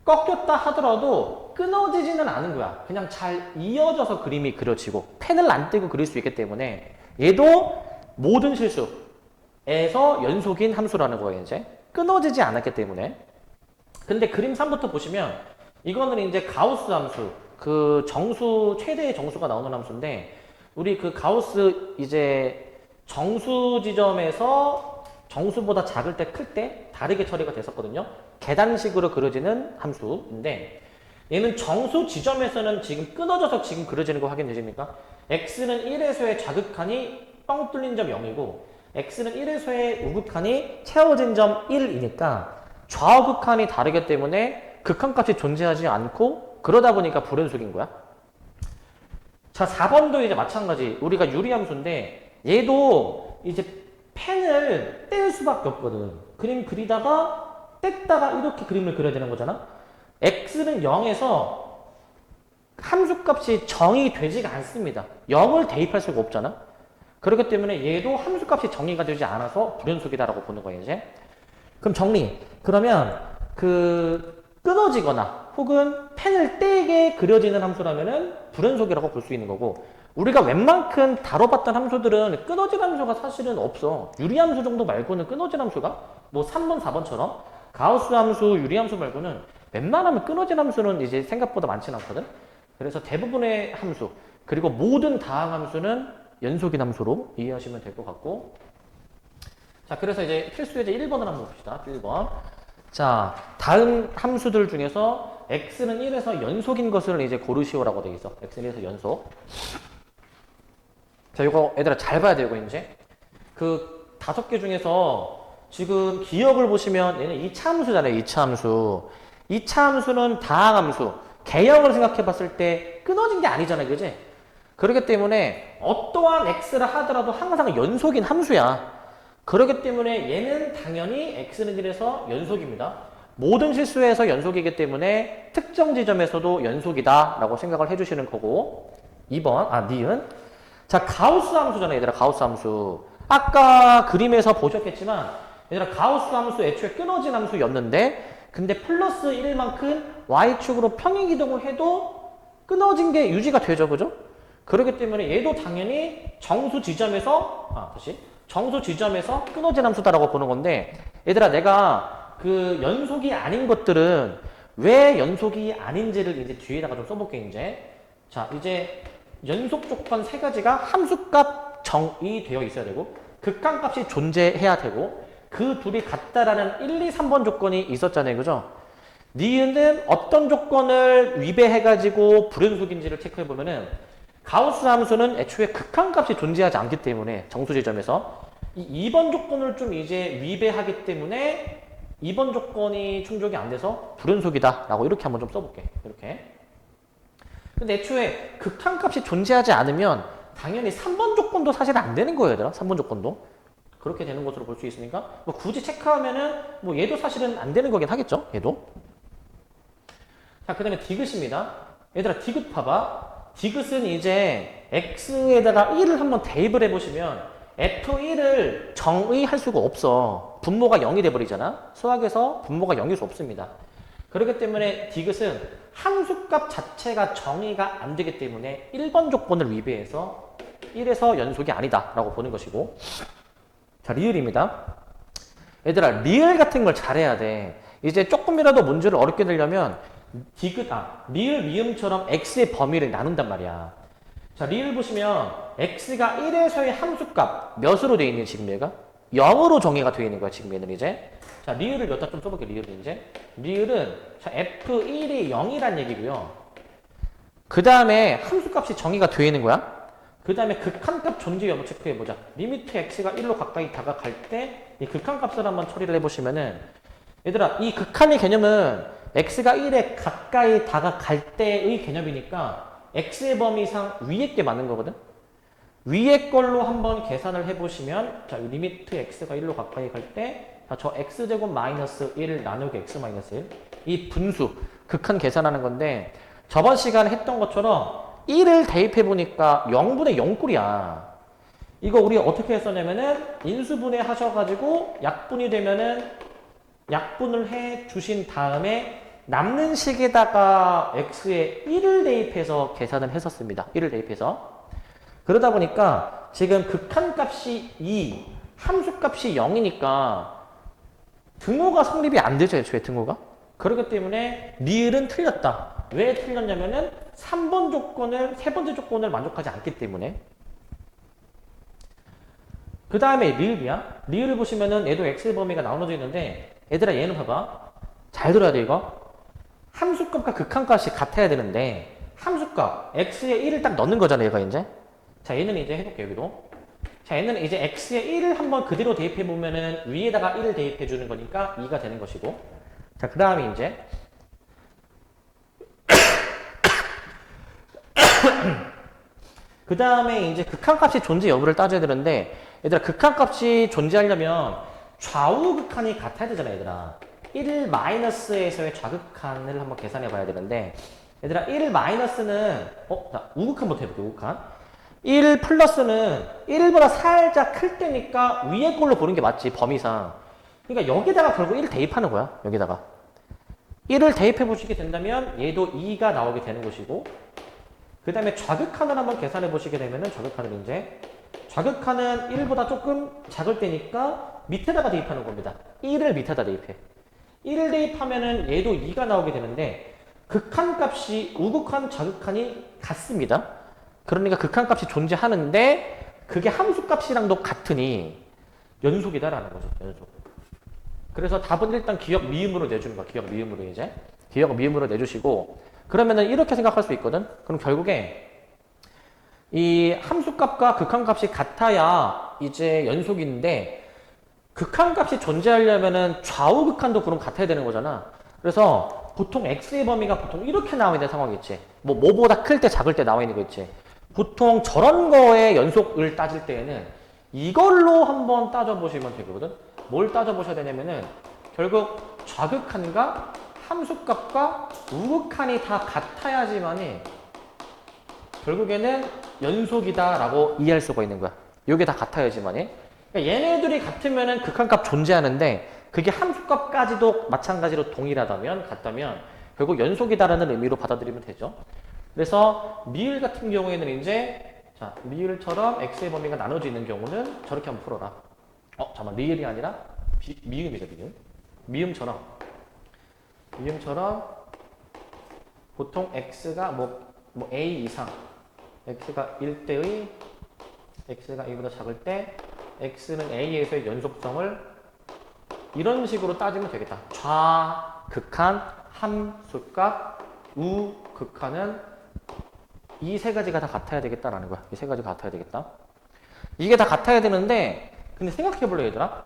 꺾였다 하더라도 끊어지지는 않은 거야. 그냥 잘 이어져서 그림이 그려지고 펜을 안 떼고 그릴 수 있기 때문에 얘도 모든 실수에서 연속인 함수라는 거예요. 이제 끊어지지 않았기 때문에. 근데 그림 3부터 보시면 이거는 이제 가우스 함수, 그 정수 최대의 정수가 나오는 함수인데 우리 그 가우스 이제 정수 지점에서 정수보다 작을 때 클 때 다르게 처리가 됐었거든요. 계단식으로 그려지는 함수인데 얘는 정수 지점에서는 지금 끊어져서 지금 그려지는 거 확인되십니까? x는 1에서의 좌극한이 뻥 뚫린 점 0이고 x는 1에서의 우극한이 채워진 점 1이니까 좌우극한이 다르기 때문에 극한값이 존재하지 않고 그러다 보니까 불연속인 거야. 자, 4번도 이제 마찬가지. 우리가 유리함수인데 얘도 이제 펜을 뗄 수밖에 없거든. 그림 그리다가 뗐다가 이렇게 그림을 그려야 되는 거잖아. x는 0에서 함수값이 정의 되지가 않습니다. 0을 대입할 수가 없잖아. 그렇기 때문에 얘도 함수값이 정의가 되지 않아서 불연속이다라고 보는 거예요, 이제. 그럼 정리. 그러면 끊어지거나 혹은 펜을 떼게 그려지는 함수라면은 불연속이라고 볼 수 있는 거고, 우리가 웬만큼 다뤄봤던 함수들은 끊어진 함수가 사실은 없어. 유리함수 정도 말고는 끊어진 함수가 뭐 3번, 4번처럼 가우스 함수, 유리함수 말고는 웬만하면 끊어진 함수는 이제 생각보다 많지는 않거든. 그래서 대부분의 함수, 그리고 모든 다항 함수는 연속인 함수로 이해하시면 될 것 같고. 자, 그래서 이제 필수 예제 1번을 한번 봅시다. 1번. 자, 다음 함수들 중에서 x는 1에서 연속인 것을 이제 고르시오라고 되어 있어. x는 1에서 연속. 자, 이거 얘들아 잘 봐야 되고, 이제. 그 5개 중에서 지금 기억을 보시면 얘는 2차 함수잖아요. 2차 함수. 2차 함수는 다항 함수. 개형을 생각해 봤을 때 끊어진 게 아니잖아요. 그지? 그렇기 때문에 어떠한 x를 하더라도 항상 연속인 함수야. 그렇기 때문에 얘는 당연히 x는 1에서 연속입니다. 모든 실수에서 연속이기 때문에 특정 지점에서도 연속이다 라고 생각을 해주시는 거고. 2번, 니은. 자, 가우스 함수잖아요. 얘들아, 가우스 함수. 아까 그림에서 보셨겠지만 얘들아, 가우스 함수 애초에 끊어진 함수였는데, 근데 플러스 1만큼 y축으로 평행이동을 해도 끊어진 게 유지가 되죠. 그죠? 그렇기 때문에 얘도 당연히 정수 지점에서 끊어진 함수다라고 보는 건데, 얘들아, 내가 그 연속이 아닌 것들은 왜 연속이 아닌지를 이제 뒤에다가 좀 써볼게, 이제. 자, 이제 연속 조건 3가지가 함수값 정의 되어 있어야 되고, 극한값이 존재해야 되고, 그 둘이 같다라는 1, 2, 3번 조건이 있었잖아요. 그죠? 니은은 어떤 조건을 위배해가지고 불연속인지를 체크해보면은, 가우스 함수는 애초에 극한값이 존재하지 않기 때문에 정수 지점에서 이 2번 조건을 좀 이제 위배하기 때문에 2번 조건이 충족이 안 돼서 불연속이다 라고 이렇게 한번 좀 써볼게. 이렇게. 근데 애초에 극한값이 존재하지 않으면 당연히 3번 조건도 사실 안 되는 거예요. 얘들아. 3번 조건도. 그렇게 되는 것으로 볼 수 있으니까 뭐 굳이 체크하면은 뭐 얘도 사실은 안 되는 거긴 하겠죠. 얘도. 자, 그 다음에 디귿입니다. 얘들아, 디귿 봐봐. 디귿은 이제 x에다가 1을 한번 대입을 해보시면 f1을 정의할 수가 없어. 분모가 0이 돼버리잖아. 수학에서 분모가 0일 수 없습니다. 그렇기 때문에 디귿은 함수값 자체가 정의가 안 되기 때문에 1번 조건을 위배해서 1에서 연속이 아니다 라고 보는 것이고. 자, 리을입니다. 얘들아, 리을 같은 걸 잘해야 돼. 이제 조금이라도 문제를 어렵게 내려면 리을, 미음처럼 x의 범위를 나눈단 말이야. 자, 리을 보시면 x가 1에서의 함수값 몇으로 되어 있는 지금 얘가? 0으로 정의가 되어 있는 거야, 지금 얘는 이제. 자, 리을을 여기다 좀 써볼게, 리을을 이제. 리을은 자, f1이 0이란 얘기고요. 그 다음에 함수값이 정의가 되어 있는 거야. 그 다음에 극한값 존재 여부 체크해보자. 리미트 x가 1로 가까이 다가갈 때 이 극한값을 한번 처리를 해보시면은, 얘들아, 이 극한의 개념은 x가 1에 가까이 다가갈 때의 개념이니까 x의 범위상 위에 게 맞는 거거든. 위에 걸로 한번 계산을 해보시면, 자, 리미트 x가 1로 가까이 갈 때, 자, 저 x제곱 마이너스 1 나누기 x 마이너스 1. 이 분수, 극한 계산하는 건데, 저번 시간에 했던 것처럼 1을 대입해보니까 0분의 0꼴이야. 이거 우리 어떻게 했었냐면은, 인수분해 하셔가지고 약분이 되면은 약분을 해 주신 다음에 남는 식에다가 x에 1을 대입해서 계산을 했었습니다. 1을 대입해서. 그러다 보니까 지금 극한값이 2, 함수값이 0이니까 등호가 성립이 안 되죠. 애초에 등호가. 그렇기 때문에 리을은 틀렸다. 왜 틀렸냐면은 3번 조건을, 세 번째 조건을 만족하지 않기 때문에. 그 다음에 리을이야. 리을을 보시면은 얘도 x의 범위가 나눠져 있는데, 얘들아, 얘는 봐봐. 잘 들어야 돼, 이거. 함수값과 극한값이 같아야 되는데, 함수값, x에 1을 딱 넣는 거잖아, 얘가 이제. 자, 얘는 이제 해볼게요, 여기도. 자, 얘는 이제 x에 1을 한번 그대로 대입해보면은 위에다가 1을 대입해주는 거니까 2가 되는 것이고. 자, 그 다음에 이제. 그 다음에 이제 극한값이 존재 여부를 따져야 되는데, 얘들아, 극한값이 존재하려면 좌우 극한이 같아야 되잖아, 얘들아. 1-에서의 좌극한을 한번 계산해 봐야 되는데, 얘들아, 1-는, 자, 우극한부터 해볼게, 우극한. 1 플러스는 1보다 살짝 클 때니까 위에 걸로 보는 게 맞지, 범위상. 그러니까 여기다가 결국 1 대입하는 거야, 여기다가. 1을 대입해 보시게 된다면 얘도 2가 나오게 되는 것이고, 그 다음에 좌극한을 한번 계산해 보시게 되면은 좌극한을 이제 좌극한은 1보다 조금 작을 때니까 밑에다가 대입하는 겁니다. 1을 밑에다 대입해. 1을 대입하면은 얘도 2가 나오게 되는데 극한값이 우극한, 좌극한이 같습니다. 그러니까 극한값이 존재하는데 그게 함수값이랑도 같으니 연속이다라는 거죠. 연속. 그래서 답은 일단 기억 미음으로 내주는 거야. 기억 미음으로 이제. 기억 미음으로 내주시고 그러면은 이렇게 생각할 수 있거든. 그럼 결국에 이 함수값과 극한값이 같아야 이제 연속인데 극한값이 존재하려면은 좌우 극한도 그럼 같아야 되는 거잖아. 그래서 보통 x의 범위가 보통 이렇게 나와 있는 상황이겠지. 뭐보다 클 때 작을 때 나와 있는 거 있지. 보통 저런 거의 연속을 따질 때에는 이걸로 한번 따져보시면 되거든. 뭘 따져보셔야 되냐면은 결국 좌극한과 함수값과 우극한이 다 같아야지만이 결국에는 연속이다라고 이해할 수가 있는 거야. 이게 다 같아야지만이. 그러니까 얘네들이 같으면은 극한값 존재하는데 그게 함수값까지도 마찬가지로 동일하다면 같다면 결국 연속이다라는 의미로 받아들이면 되죠. 그래서 미을 같은 경우에는 이제 자 미을처럼 x의 범위가 나눠져 있는 경우는 저렇게 한번 풀어라. 잠깐만 리을이 아니라 미음이죠 미음. 미음처럼 보통 x가 뭐 a 이상 x가 1대의 x가 a보다 작을 때 x는 a에서의 연속성을 이런 식으로 따지면 되겠다. 좌극한, 함수값, 우극한은 이 세 가지가 다 같아야 되겠다라는 거야. 이 세 가지가 같아야 되겠다. 이게 다 같아야 되는데 근데 생각해볼래 얘들아.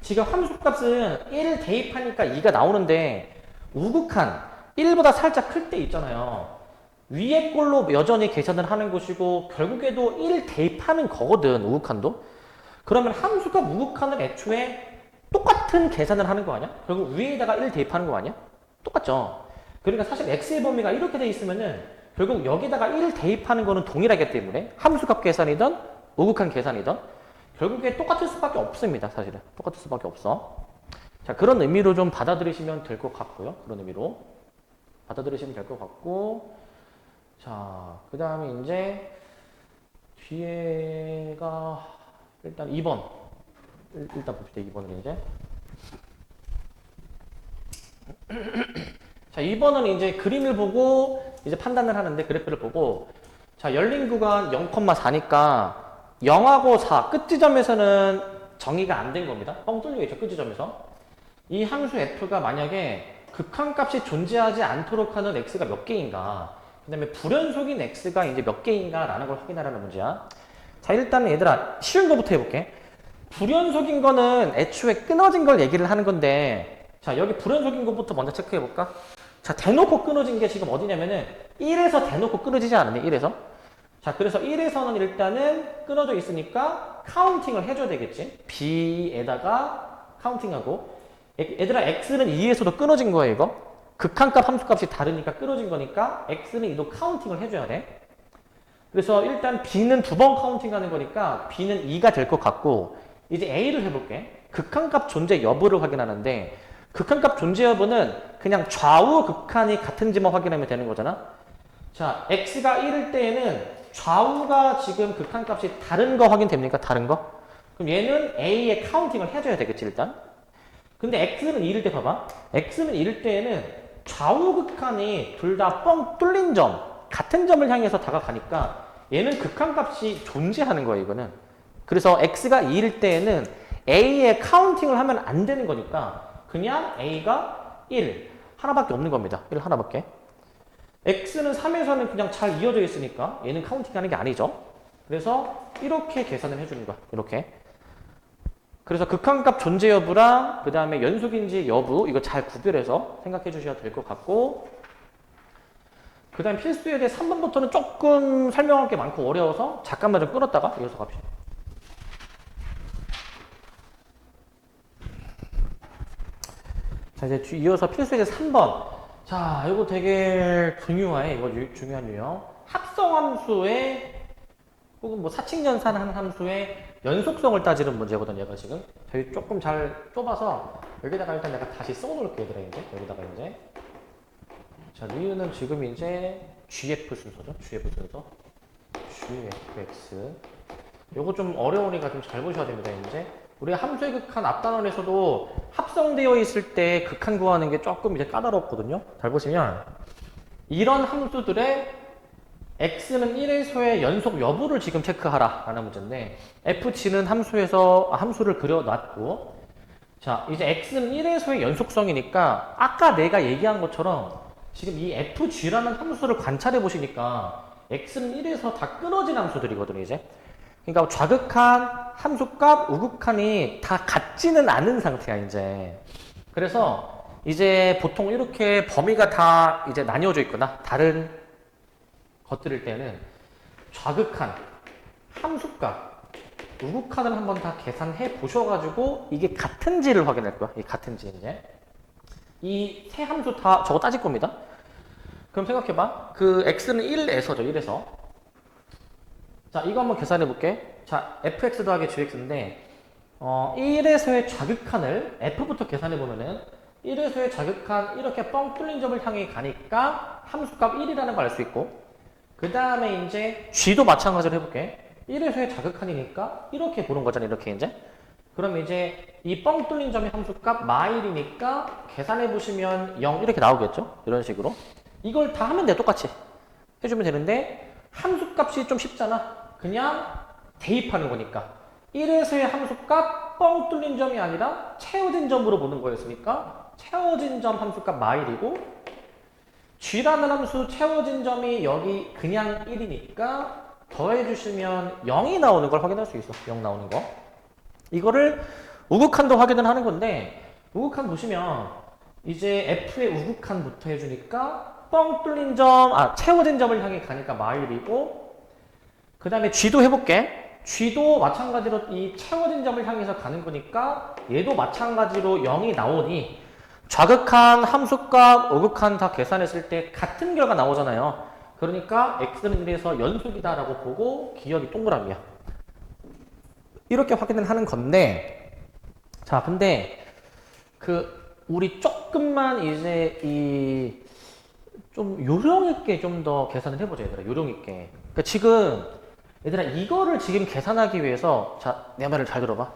지금 함수값은 1 대입하니까 2가 나오는데 우극한 1보다 살짝 클 때 있잖아요. 위에 걸로 여전히 계산을 하는 것이고 결국에도 1 대입하는 거거든. 우극한도. 그러면 함수값 우극한을 애초에 똑같은 계산을 하는 거 아니야? 결국 위에다가 1 대입하는 거 아니야? 똑같죠. 그러니까 사실 x의 범위가 이렇게 돼 있으면은 결국 여기다가 1 대입하는 거는 동일하기 때문에 함수값 계산이든 우극한 계산이든 결국에 똑같을 수밖에 없습니다. 사실은 똑같을 수밖에 없어. 자, 그런 의미로 좀 받아들이시면 될 것 같고요. 그런 의미로 받아들이시면 될 것 같고, 자, 그 다음에 이제 뒤에가 일단 2번 일단 봅시다. 2번을 이제 자, 2번은 이제 그림을 보고 이제 판단을 하는데 그래프를 보고 자, 열린 구간 0,4니까 0하고 4 끝지점에서는 정의가 안 된 겁니다. 뻥 뚫려 있죠. 끝지점에서. 이 함수 f가 만약에 극한값이 존재하지 않도록 하는 x가 몇 개인가 그 다음에 불연속인 x가 이제 몇 개인가 라는 걸 확인하라는 문제야. 자, 일단은 얘들아 쉬운 거부터 해볼게. 불연속인 거는 애초에 끊어진 걸 얘기를 하는 건데 자, 여기 불연속인 것부터 먼저 체크해볼까? 자, 대놓고 끊어진 게 지금 어디냐면은 1에서 대놓고 끊어지지 않았니? 1에서? 자, 그래서 1에서는 일단은 끊어져 있으니까 카운팅을 해줘야 되겠지. B에다가 카운팅하고 얘들아 X는 2에서도 끊어진 거야 이거. 극한값 함수값이 다르니까 끊어진 거니까 X는 2도 카운팅을 해줘야 돼. 그래서 일단 B는 2번 카운팅하는 거니까 B는 2가 될 것 같고 이제 A를 해볼게. 극한값 존재 여부를 확인하는데 극한값 존재 여부는 그냥 좌우 극한이 같은지만 확인하면 되는 거잖아. 자, X가 1일 때에는 좌우가 지금 극한값이 다른 거 확인됩니까? 다른 거? 그럼 얘는 A에 카운팅을 해줘야 되겠지 일단. 근데 X는 2일 때 봐봐. X는 2일 때에는 좌우 극한이 둘 다 뻥 뚫린 점, 같은 점을 향해서 다가가니까 얘는 극한값이 존재하는 거예요 이거는. 그래서 X가 2일 때에는 A에 카운팅을 하면 안 되는 거니까 그냥 A가 1 하나밖에 없는 겁니다. 1 하나밖에. X는 3에서는 그냥 잘 이어져 있으니까 얘는 카운팅하는 게 아니죠. 그래서 이렇게 계산을 해주는 거야. 이렇게. 그래서 극한값 존재 여부랑 그 다음에 연속인지 여부 이거 잘 구별해서 생각해 주셔야 될 것 같고 그 다음 필수에 대해 3번부터는 조금 설명할 게 많고 어려워서 잠깐만 좀 끊었다가 이어서 갑시다. 자, 이제 이어서 필수에 대해 3번. 자, 이거 되게 중요해. 이거 중요한 유형. 합성함수의 혹은 뭐 사칙연산하는 함수의 연속성을 따지는 문제거든, 얘가 지금. 저희 조금 잘 좁아서 여기다가 일단 내가 다시 써놓을게, 얘들아, 이제. 여기다가 이제. 자, 리은은 지금 이제 GF 순서죠. GF 순서. GFX. 요거 좀 어려우니까 좀 잘 보셔야 됩니다, 이제. 우리 함수의 극한 앞단원에서도 합성되어 있을 때 극한 구하는 게 조금 이제 까다롭거든요. 잘 보시면 이런 함수들의 x는 1에서의 연속 여부를 지금 체크하라 라는 문제인데 fg는 함수를 그려놨고 자 이제 x는 1에서의 연속성이니까 아까 내가 얘기한 것처럼 지금 이 fg라는 함수를 관찰해 보시니까 x는 1에서 다 끊어진 함수들이거든요 이제 그러니까 좌극한, 함수값, 우극한이 다 같지는 않은 상태야, 이제. 그래서 이제 보통 이렇게 범위가 다 이제 나뉘어져 있거나 다른 것들일 때는 좌극한, 함수값, 우극한을 한번 다 계산해 보셔가지고 이게 같은지를 확인할 거야. 이 같은지 이제. 이 세 함수 다 저거 따질 겁니다. 그럼 생각해봐. 그 x는 1에서죠, 1에서. 자, 이거 한번 계산해 볼게. 자, fx 더하기 gx인데 1에서의 좌극한을 f부터 계산해 보면은 1에서의 좌극한 이렇게 뻥 뚫린 점을 향해 가니까 함수값 1이라는 걸 알 수 있고 그 다음에 이제 g도 마찬가지로 해볼게. 1에서의 좌극한이니까 이렇게 보는 거잖아, 이렇게 이제. 그럼 이제 이 뻥 뚫린 점의 함수값 마일이니까 계산해 보시면 0 이렇게 나오겠죠? 이런 식으로. 이걸 다 하면 돼, 똑같이. 해주면 되는데 함수값이 좀 쉽잖아. 그냥 대입하는 거니까 1에서의 함수값 뻥 뚫린 점이 아니라 채워진 점으로 보는 거였으니까 채워진 점 함수값 마일이고 g라는 함수 채워진 점이 여기 그냥 1이니까 더해주시면 0이 나오는 걸 확인할 수 있어. 0 나오는 거. 이거를 우극한도 확인을 하는 건데 우극한 보시면 이제 f의 우극한부터 해주니까 뻥 뚫린 점, 채워진 점을 향해 가니까 마일이고 그 다음에 g도 해볼게. g도 마찬가지로 이 채워진 점을 향해서 가는 거니까 얘도 마찬가지로 0이 나오니 좌극한, 함수값, 우극한 다 계산했을 때 같은 결과 나오잖아요. 그러니까 x는 1에서 연속이다 라고 보고 기억이 동그라미야. 이렇게 확인을 하는 건데 자 근데 우리 조금만 이제 좀 요령 있게 좀 더 계산을 해보자 얘들아. 요령 있게. 그러니까 지금 얘들아 이거를 지금 계산하기 위해서 자 내 말을 잘 들어봐.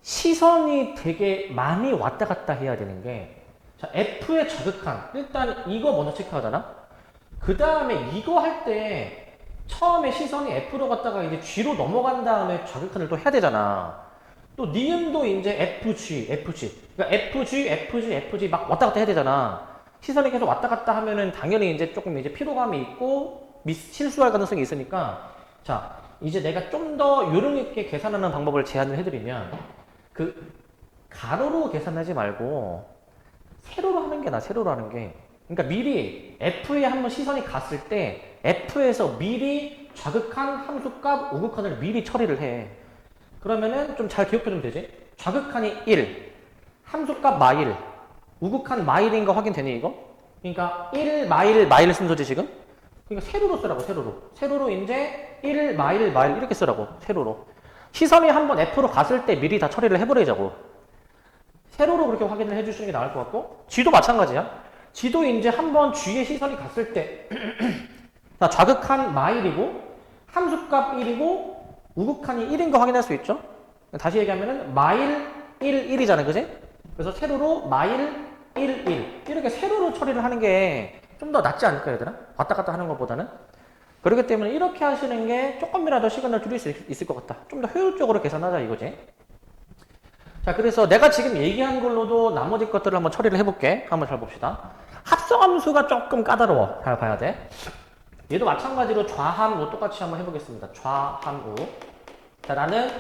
시선이 되게 많이 왔다 갔다 해야 되는 게 자 F의 좌극한 일단 이거 먼저 체크하잖아. 그 다음에 이거 할 때 처음에 시선이 F로 갔다가 이제 G로 넘어간 다음에 좌극한을 또 해야 되잖아. 또 니은도 이제 FG 그러니까 FG 막 왔다 갔다 해야 되잖아. 시선이 계속 왔다 갔다 하면은 당연히 이제 조금 이제 피로감이 있고 실수할 가능성이 있으니까 자 이제 내가 좀 더 요령 있게 계산하는 방법을 제안을 해드리면 가로로 계산하지 말고 세로로 하는 게 세로로 하는 게 그러니까 미리 F에 한번 시선이 갔을 때 F에서 미리 좌극한 함수값 우극한을 미리 처리를 해. 그러면은 좀 잘 기억해주면 되지. 좌극한이 1 함수값 마일 우극한 마일인 거 확인되니 이거? 그러니까 1 마일 순서지 지금? 그러니까 세로로 쓰라고 세로로 이제 1 마일 이렇게 쓰라고 세로로. 시선이 한번 F로 갔을 때 미리 다 처리를 해버리자고. 세로로 그렇게 확인을 해주시는 게 나을 것 같고 G도 마찬가지야. G도 이제 한번 G의 시선이 갔을 때 자, 좌극한 마일이고 함수값 1이고 우극한이 1인 거 확인할 수 있죠? 다시 얘기하면은 마일 1이잖아, 그지? 그래서 세로로 마일 1 이렇게 세로로 처리를 하는 게 좀 더 낫지 않을까 얘들아? 왔다 갔다 하는 것보다는. 그렇기 때문에 이렇게 하시는 게 조금이라도 시간을 줄일 수 있을 것 같다. 좀 더 효율적으로 계산하자 이거지. 자, 그래서 내가 지금 얘기한 걸로도 나머지 것들을 한번 처리를 해볼게. 한번 잘 봅시다. 합성함수가 조금 까다로워. 잘 봐야 돼. 얘도 마찬가지로 좌함우 똑같이 한번 해보겠습니다. 좌함우. 자, 나는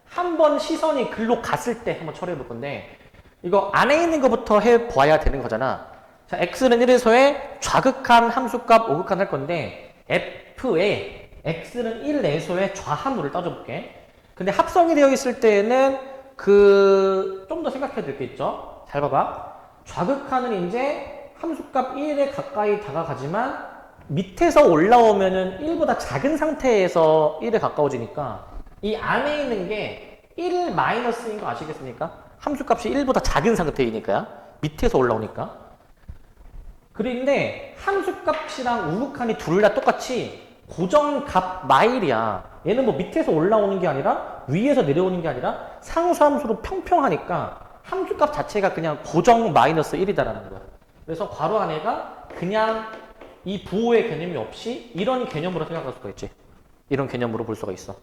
한번 시선이 글로 갔을 때 한번 처리해 볼 건데 이거 안에 있는 것부터 해봐야 되는 거잖아. 자, x는 1에서의 좌극한 함수값 오극한 할 건데 f에 x는 1 내에서의 좌함수를 따져볼게. 근데 합성이 되어 있을 때에는 좀 더 생각해 줄 게 있죠. 잘 봐봐. 좌극한은 이제 함수값 1에 가까이 다가가지만 밑에서 올라오면은 1보다 작은 상태에서 1에 가까워지니까 이 안에 있는 게 1 마이너스인 거 아시겠습니까? 함수값이 1보다 작은 상태이니까요. 밑에서 올라오니까. 그런데 함수값이랑 우극한이 둘 다 똑같이 고정값 마일이야. 얘는 뭐 밑에서 올라오는 게 아니라 위에서 내려오는 게 아니라 상수함수로 평평하니까 함수값 자체가 그냥 고정 마이너스 1이다라는 거야. 그래서 괄호 안에가 그냥 이 부호의 개념이 없이 이런 개념으로 생각할 수가 있지. 이런 개념으로 볼 수가 있어.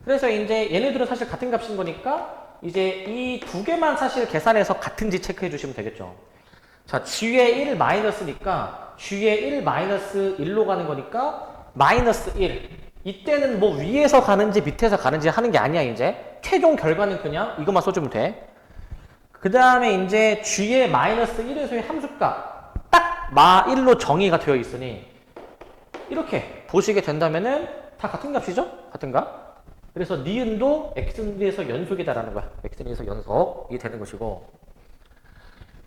그래서 이제 얘네들은 사실 같은 값인 거니까 이제 이 두 개만 사실 계산해서 같은지 체크해 주시면 되겠죠. 자, g의 1 마이너스니까 g의 1 마이너스 1로 가는 거니까 마이너스 1. 이때는 뭐 위에서 가는지 밑에서 가는지 하는 게 아니야, 이제. 최종 결과는 그냥 이것만 써주면 돼. 그 다음에 이제 g의 마이너스 1에서의 함수값 딱 마 1로 정의가 되어 있으니 이렇게 보시게 된다면은 다 같은 값이죠? 같은 값. 그래서 니은도 x에서 연속이다라는 거야. x에서 연속이 되는 것이고.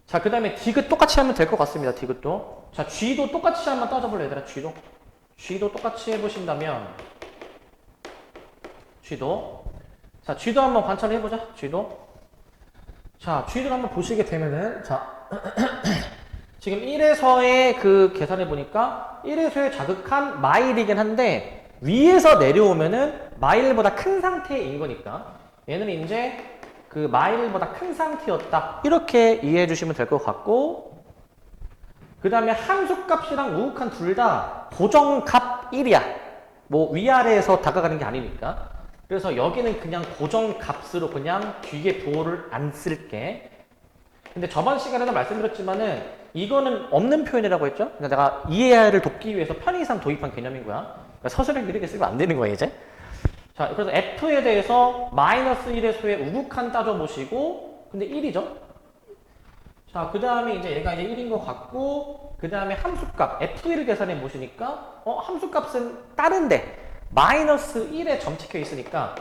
자, 그 다음에 디귿 똑같이 하면 될 것 같습니다. 디귿도. 자, g도 똑같이 한번 따져볼래, 얘들아, g도 똑같이 해보신다면 g도. 자, g도 한번 관찰해보자. g도. 자, g도 한번 보시게 되면은 자 지금 1에서의 그 계산해보니까 1에서의 자극한 마일이긴 한데 위에서 내려오면은 마일보다 큰 상태인 거니까 얘는 이제 그 마일보다 큰 상태였다. 이렇게 이해해 주시면 될 것 같고, 그 다음에 함수값이랑 우극한 둘 다 고정값 1이야. 뭐 위아래에서 다가가는 게 아니니까. 그래서 여기는 그냥 고정값으로 그냥 뒤에 부호를 안 쓸게. 근데 저번 시간에도 말씀드렸지만은 이거는 없는 표현이라고 했죠? 그러니까 내가 이해를 돕기 위해서 편의상 도입한 개념인 거야. 그러니까 서술을 이렇게 쓰면 안 되는 거야, 이제. 자, 그래서 f에 대해서 마이너스 1에서의 우극한 따져보시고, 근데 1이죠? 자, 그 다음에 이제 얘가 이제 1인 것 같고, 그 다음에 함수값, f1을 계산해 보시니까, 함수값은 다른데, 마이너스 1에 점찍혀 있으니까,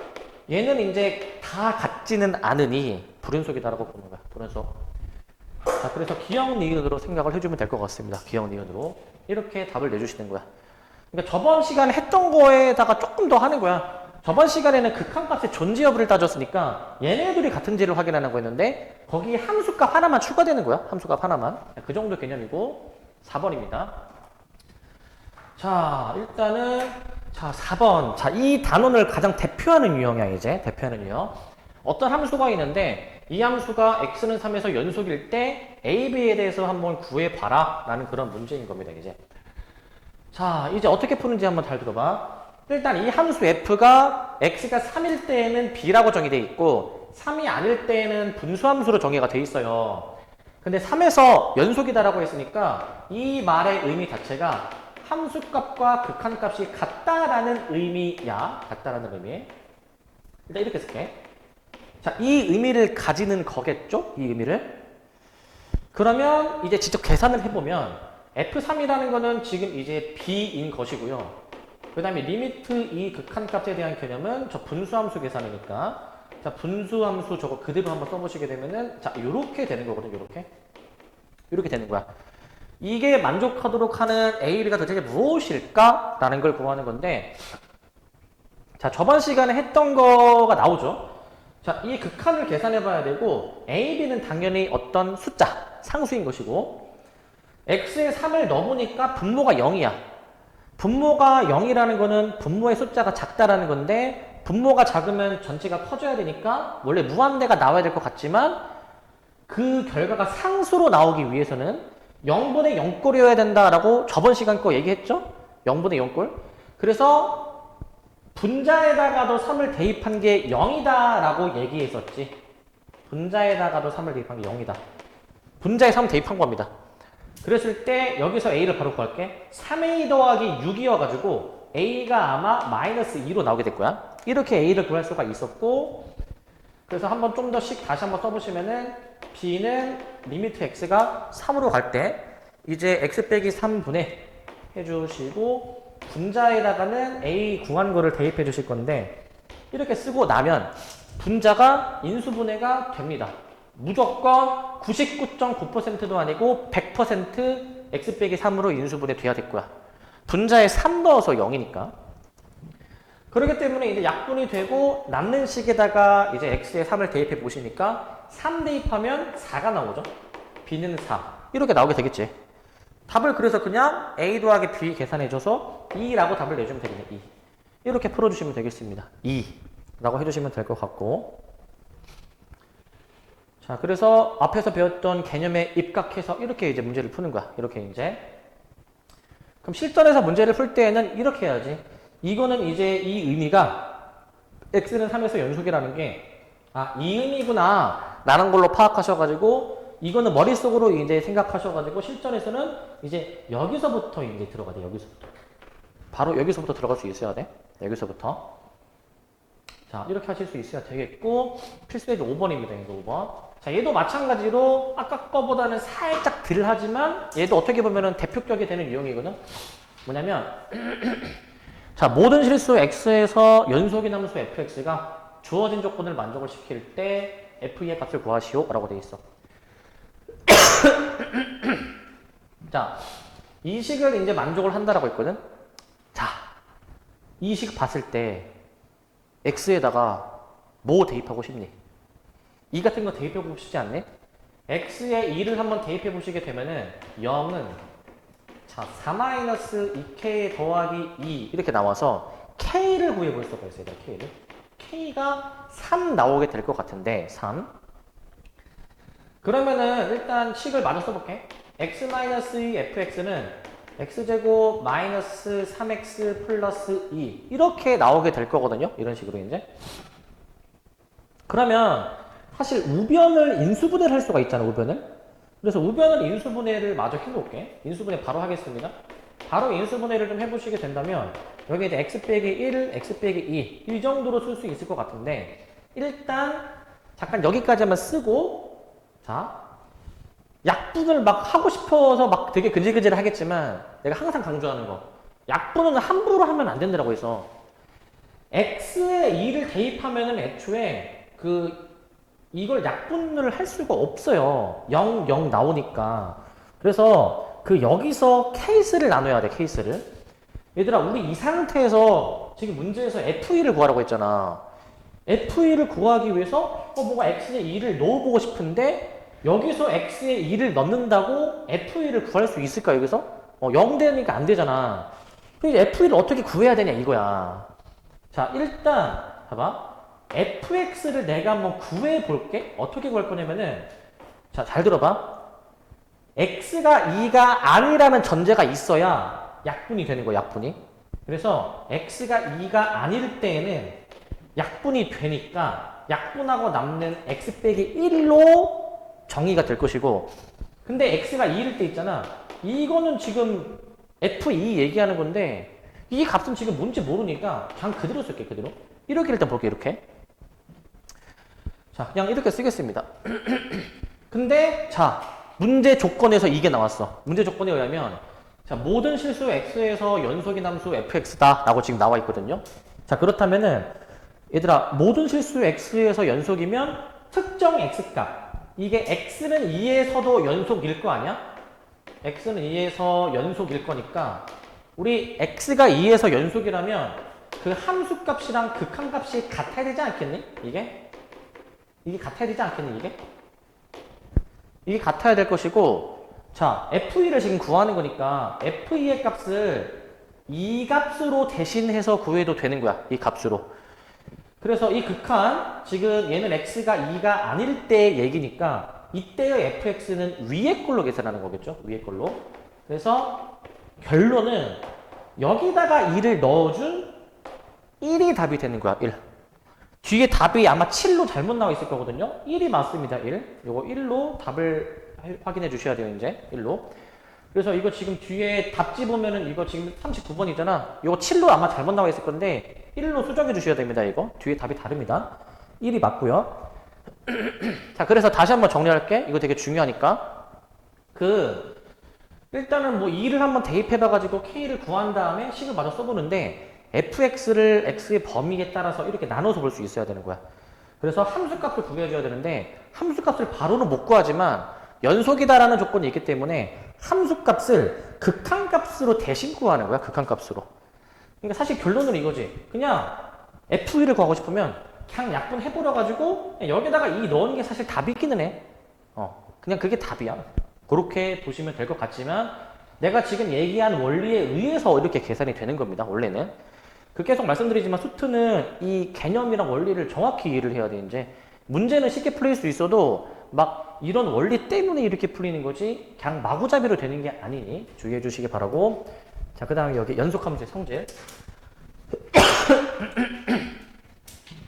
얘는 이제 다 같지는 않으니, 불연속이다라고 보는 거야, 불연속. 자, 그래서 기억 니은으로 생각을 해주면 될 것 같습니다. 기억 니은으로. 이렇게 답을 내주시는 거야. 그러니까 저번 시간에 했던 거에다가 조금 더 하는 거야. 저번 시간에는 극한값의 존재 여부를 따졌으니까 얘네들이 같은지를 확인하는 거였는데 거기에 함수값 하나만 추가되는 거야. 함수값 하나만. 그 정도 개념이고 4번입니다. 자, 일단은 자 4번. 자, 이 단원을 가장 대표하는 유형이야, 이제. 대표하는 유형. 어떤 함수가 있는데 이 함수가 x는 3에서 연속일 때 a, b에 대해서 한번 구해봐라 라는 그런 문제인 겁니다, 이제. 자, 이제 어떻게 푸는지 한번 잘 들어봐. 일단 이 함수 f가 x가 3일 때에는 b라고 정의되어 있고 3이 아닐 때에는 분수함수로 정의가 돼 있어요. 근데 3에서 연속이다라고 했으니까 이 말의 의미 자체가 함수값과 극한값이 같다라는 의미야. 같다라는 의미. 일단 이렇게 쓸게. 자, 이 의미를 가지는 거겠죠? 이 의미를. 그러면 이제 직접 계산을 해보면 f3이라는 거는 지금 이제 b인 것이고요. 그 다음에 리미트 이 극한값에 대한 개념은 저 분수함수 계산이니까 자, 분수함수 저거 그대로 한번 써보시게 되면은 자, 요렇게 되는 거거든요. 요렇게 되는 거야. 이게 만족하도록 하는 a, b가 도대체 무엇일까? 라는 걸 구하는 건데 자, 저번 시간에 했던 거가 나오죠. 자, 이 극한을 계산해 봐야 되고 a, b는 당연히 어떤 숫자, 상수인 것이고 x에 3을 넣어보니까 분모가 0이야. 분모가 0이라는 거는 분모의 숫자가 작다라는 건데 분모가 작으면 전체가 커져야 되니까 원래 무한대가 나와야 될 것 같지만 그 결과가 상수로 나오기 위해서는 0분의 0꼴이어야 된다라고 저번 시간 거 얘기했죠? 0분의 0꼴. 그래서 분자에다가도 3을 대입한 게 0이다라고 얘기했었지. 분자에다가도 3을 대입한 게 0이다. 분자에 3 대입한 겁니다. 그랬을 때 여기서 a를 바로 구할게. 3a 더하기 6이어가지고 a가 아마 마이너스 2로 나오게 될 거야. 이렇게 a를 구할 수가 있었고 그래서 한번 좀 더씩 다시 한번 써보시면은 b는 리미트 x가 3으로 갈 때 이제 x 빼기 3분의 해주시고 분자에다가는 a 구한 거를 대입해 주실 건데 이렇게 쓰고 나면 분자가 인수분해가 됩니다. 무조건 99.9%도 아니고 100% x 빼기 3으로 인수분해 돼야 될 거야. 분자에 3 넣어서 0이니까. 그렇기 때문에 이제 약분이 되고 남는 식에다가 이제 x에 3을 대입해 보시니까 3 대입하면 4가 나오죠. b는 4. 이렇게 나오게 되겠지. 답을 그래서 그냥 a 더하기 b 계산해줘서 2라고 답을 내주면 되겠네. 2. 이렇게 풀어주시면 되겠습니다. 2라고 해주시면 될 것 같고. 자, 그래서 앞에서 배웠던 개념에 입각해서 이렇게 이제 문제를 푸는 거야. 이렇게 이제. 그럼 실전에서 문제를 풀 때에는 이렇게 해야지. 이거는 이제 이 의미가 x는 3에서 연속이라는 게 이 의미구나 라는 걸로 파악하셔가지고 이거는 머릿속으로 이제 생각하셔가지고 실전에서는 이제 여기서부터 이제 들어가야 돼. 여기서부터. 바로 여기서부터 들어갈 수 있어야 돼. 여기서부터. 자, 이렇게 하실 수 있어야 되겠고 필수예제 5번입니다. 이거 5번. 자, 얘도 마찬가지로 아까 거보다는 살짝 덜 하지만 얘도 어떻게 보면은 대표격이 되는 유형이거든. 뭐냐면 자, 모든 실수 x에서 연속인 함수 fx가 주어진 조건을 만족을 시킬 때 f의 값을 구하시오 라고 되어 있어. 자, 이 식을 이제 만족을 한다라고 했거든. 자, 이 식 봤을 때 x에다가 뭐 대입하고 싶니? 이 같은 거 대입해보고 싶지 않네? x에 2를 한번 대입해보시게 되면은 0은 자, 4-2k 더하기 2 이렇게 나와서 k를 구해볼 수가 있어요. k를. k가 3 나오게 될 것 같은데 3. 그러면은 일단 식을 마저 써볼게. x-2 fx는 x제곱 마이너스 3x 플러스 2 이렇게 나오게 될 거거든요. 이런 식으로 이제. 그러면 사실 우변을 인수분해를 할 수가 있잖아. 우변을. 그래서 우변을 인수분해를 마저 해놓을게. 인수분해 바로 하겠습니다. 바로 인수분해를 좀 해보시게 된다면 여기 이제 x 빼기 1, x 빼기 2 이 정도로 쓸 수 있을 것 같은데 일단 잠깐 여기까지만 쓰고 자 약분을 막 하고 싶어서 막 되게 근질근질 하겠지만 내가 항상 강조하는 거 약분은 함부로 하면 안 된다고 해서 x에 2를 대입하면은 애초에 이걸 약분을 할 수가 없어요. 0, 0 나오니까. 그래서 여기서 케이스를 나눠야 돼, 케이스를. 얘들아, 우리 이 상태에서 지금 문제에서 F2를 구하라고 했잖아. F2를 구하기 위해서 뭔가 X에 2를 넣어보고 싶은데 여기서 X에 2를 넣는다고 F2를 구할 수 있을까, 여기서? 0 되니까 안 되잖아. 그래서 F2를 어떻게 구해야 되냐, 이거야. 자, 일단, 봐봐. fx를 내가 한번 구해볼게. 어떻게 구할 거냐면은 자, 잘 들어봐. x가 2가 아니라는 전제가 있어야 약분이 되는 거야. 약분이. 그래서 x가 2가 아닐 때에는 약분이 되니까 약분하고 남는 x 빼기 1로 정의가 될 것이고 근데 x가 2일 때 있잖아. 이거는 지금 f2 얘기하는 건데 이 값은 지금 뭔지 모르니까 그냥 그대로 쓸게. 그대로. 이렇게 일단 볼게. 이렇게. 자, 그냥 이렇게 쓰겠습니다. 근데 자, 문제 조건에서 이게 나왔어. 문제 조건에 의하면 자, 모든 실수 x에서 연속인 함수 fx다 라고 지금 나와 있거든요. 자, 그렇다면은 얘들아, 모든 실수 x에서 연속이면 특정 x값 이게 x는 2에서도 연속일 거 아니야? x는 2에서 연속일 거니까 우리 x가 2에서 연속이라면 그 함수값이랑 극한값이 같아야 되지 않겠니? 이게 같아야 되지 않겠니? 이게 같아야 될 것이고 자, f2를 지금 구하는 거니까 f2의 값을 이 값으로 대신해서 구해도 되는 거야. 이 값으로. 그래서 이 극한, 지금 얘는 x가 2가 아닐 때의 얘기니까 이때의 fx는 위의 걸로 계산하는 거겠죠? 위의 걸로. 그래서 결론은 여기다가 2를 넣어준 1이 답이 되는 거야. 1. 뒤에 답이 아마 7로 잘못 나와 있을 거거든요. 1이 맞습니다. 1. 요거 1로 답을 확인해 주셔야 돼요. 이제 1로. 그래서 이거 지금 뒤에 답지 보면은 이거 지금 39번이잖아. 요거 7로 아마 잘못 나와 있을 건데 1로 수정해 주셔야 됩니다. 이거. 뒤에 답이 다릅니다. 1이 맞고요. 자, 그래서 다시 한번 정리할게. 이거 되게 중요하니까. 일단은 뭐 2를 한번 대입해봐가지고 K를 구한 다음에 식을 마저 써보는데 fx를 x의 범위에 따라서 이렇게 나눠서 볼 수 있어야 되는 거야. 그래서 함수값을 구해줘야 되는데 함수값을 바로는 못 구하지만 연속이다라는 조건이 있기 때문에 함수값을 극한값으로 대신 구하는 거야. 극한값으로. 그러니까 사실 결론은 이거지. 그냥 f1을 구하고 싶으면 그냥 약분해버려가지고 여기다가 2 넣는 게 사실 답이기는 해. 그냥 그게 답이야. 그렇게 보시면 될 것 같지만 내가 지금 얘기한 원리에 의해서 이렇게 계산이 되는 겁니다. 원래는. 그 계속 말씀드리지만 수트는 이 개념이랑 원리를 정확히 이해를 해야 돼. 이제 문제는 쉽게 풀릴 수 있어도 막 이런 원리 때문에 이렇게 풀리는 거지 그냥 마구잡이로 되는 게 아니니 주의해 주시기 바라고. 자, 그 다음에 여기 연속함수의 성질.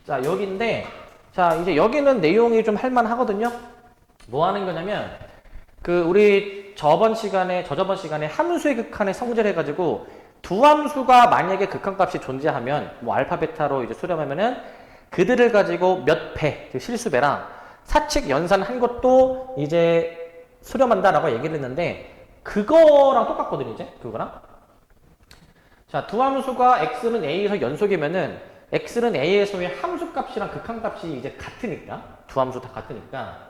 자, 여기인데 자, 이제 여기는 내용이 좀 할만하거든요. 뭐 하는 거냐면 그 우리 저저번 시간에 함수의 극한의 성질 해가지고 두 함수가 만약에 극한값이 존재하면 뭐 알파 베타로 이제 수렴하면은 그들을 가지고 몇 배, 즉 실수배랑 사칙 연산한 것도 이제 수렴한다라고 얘기를 했는데 그거랑 똑같거든요. 이제 그거랑. 자, 두 함수가 x는 a에서 연속이면은 x는 a에서의 함수값이랑 극한값이 이제 같으니까 두 함수 다 같으니까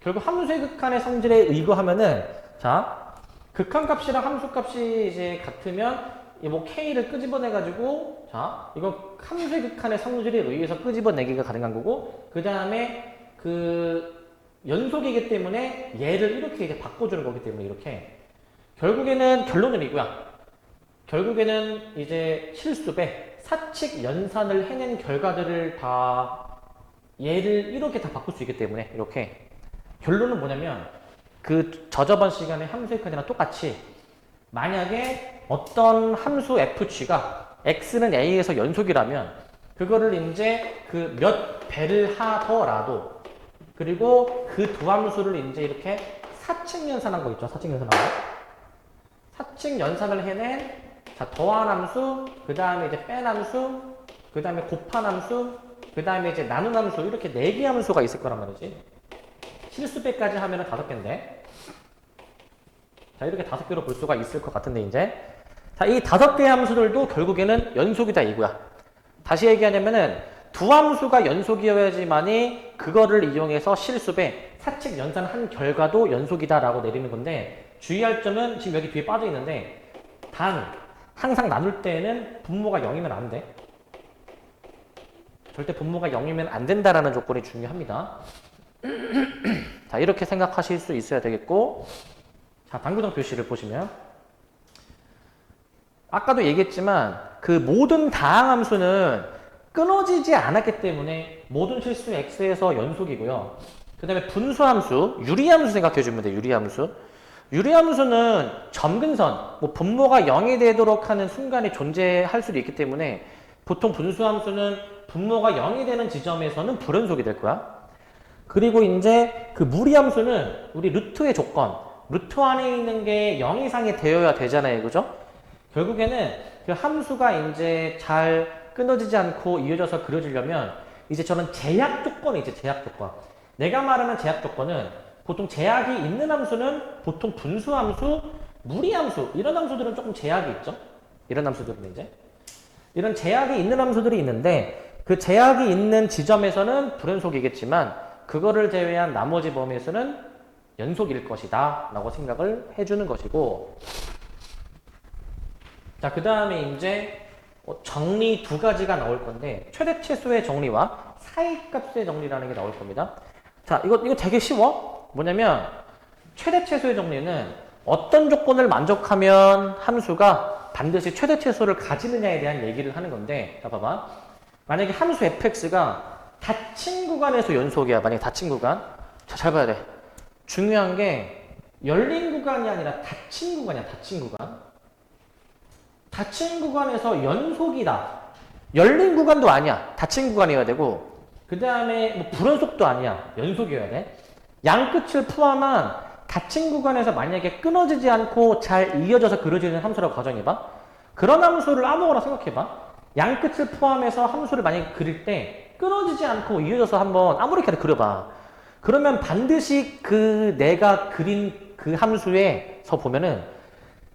결국 함수의 극한의 성질에 의거하면은 자 극한값이랑 함수값이 이제 같으면 뭐 k를 끄집어내 가지고 자 이거 함수의 극한의 성질에 의해서 끄집어내기가 가능한 거고 그 다음에 그 연속이기 때문에 얘를 이렇게 이제 바꿔주는 거기 때문에 이렇게 결국에는 결론은 이거야. 결국에는 이제 실수배 사칙 연산을 해낸 결과들을 다 얘를 이렇게 다 바꿀 수 있기 때문에 이렇게 결론은 뭐냐면 그 저저번 시간에 함수의 극한이랑 똑같이 만약에 어떤 함수 fg가 x는 a에서 연속이라면 그거를 이제 그 몇 배를 하더라도 그리고 그 두 함수를 이제 이렇게 사칙 연산한 거 있죠. 사칙 연산한 거. 사칙 연산을 해낸 자 더한 함수, 그 다음에 이제 뺀 함수, 그 다음에 곱한 함수, 그 다음에 이제 나눈 함수 이렇게 4개 함수가 있을 거란 말이지. 실수배까지 하면은 5개인데 자 이렇게 5개로 볼 수가 있을 것 같은데 이제 자 이 5개의 함수들도 결국에는 연속이다 이거야. 다시 얘기하냐면은 두 함수가 연속이어야지만이 그거를 이용해서 실수배 사칙 연산한 결과도 연속이다 라고 내리는 건데 주의할 점은 지금 여기 뒤에 빠져 있는데 단 항상 나눌 때에는 분모가 0이면 안 돼. 절대 분모가 0이면 안 된다라는 조건이 중요합니다. 자 이렇게 생각하실 수 있어야 되겠고 자 당구정 표시를 보시면 아까도 얘기했지만 그 모든 다항함수는 끊어지지 않았기 때문에 모든 실수 x에서 연속이고요. 그 다음에 분수함수, 유리함수 생각해주면 돼요. 유리함수. 유리함수는 점근선, 뭐 분모가 0이 되도록 하는 순간에 존재할 수도 있기 때문에 보통 분수함수는 분모가 0이 되는 지점에서는 불연속이 될 거야. 그리고 이제 그 무리함수는 우리 루트의 조건, 루트 안에 있는 게 0 이상이 되어야 되잖아요. 그죠? 결국에는 그 함수가 이제 잘 끊어지지 않고 이어져서 그려지려면 이제 저는 제약 조건이 이제 제약 조건. 내가 말하는 제약 조건은 보통 제약이 있는 함수는 보통 분수함수, 무리함수 이런 함수들은 조금 제약이 있죠. 이런 함수들은 이제 이런 제약이 있는 함수들이 있는데 그 제약이 있는 지점에서는 불연속이겠지만 그거를 제외한 나머지 범위에서는 연속일 것이다 라고 생각을 해주는 것이고 자 그 다음에 이제 정리 두 가지가 나올 건데 최대 최소의 정리와 사이값의 정리라는 게 나올 겁니다. 자 이거 되게 쉬워. 뭐냐면 최대 최소의 정리는 어떤 조건을 만족하면 함수가 반드시 최대 최소를 가지느냐에 대한 얘기를 하는 건데 자 봐봐. 만약에 함수 fx가 닫힌 구간에서 연속이야. 만약에 닫힌 구간. 자 잘 봐야 돼. 중요한 게 열린 구간이 아니라 닫힌 구간이야. 닫힌 구간. 닫힌 구간에서 연속이다. 열린 구간도 아니야. 닫힌 구간이어야 되고 그 다음에 뭐 불연속도 아니야. 연속이어야 돼. 양 끝을 포함한 닫힌 구간에서 만약에 끊어지지 않고 잘 이어져서 그려지는 함수라고 가정해봐. 그런 함수를 아무거나 생각해봐. 양 끝을 포함해서 함수를 만약에 그릴 때 끊어지지 않고 이어져서 한번 아무렇게나 그려봐. 그러면 반드시 그 내가 그린 그 함수의 여기서 보면은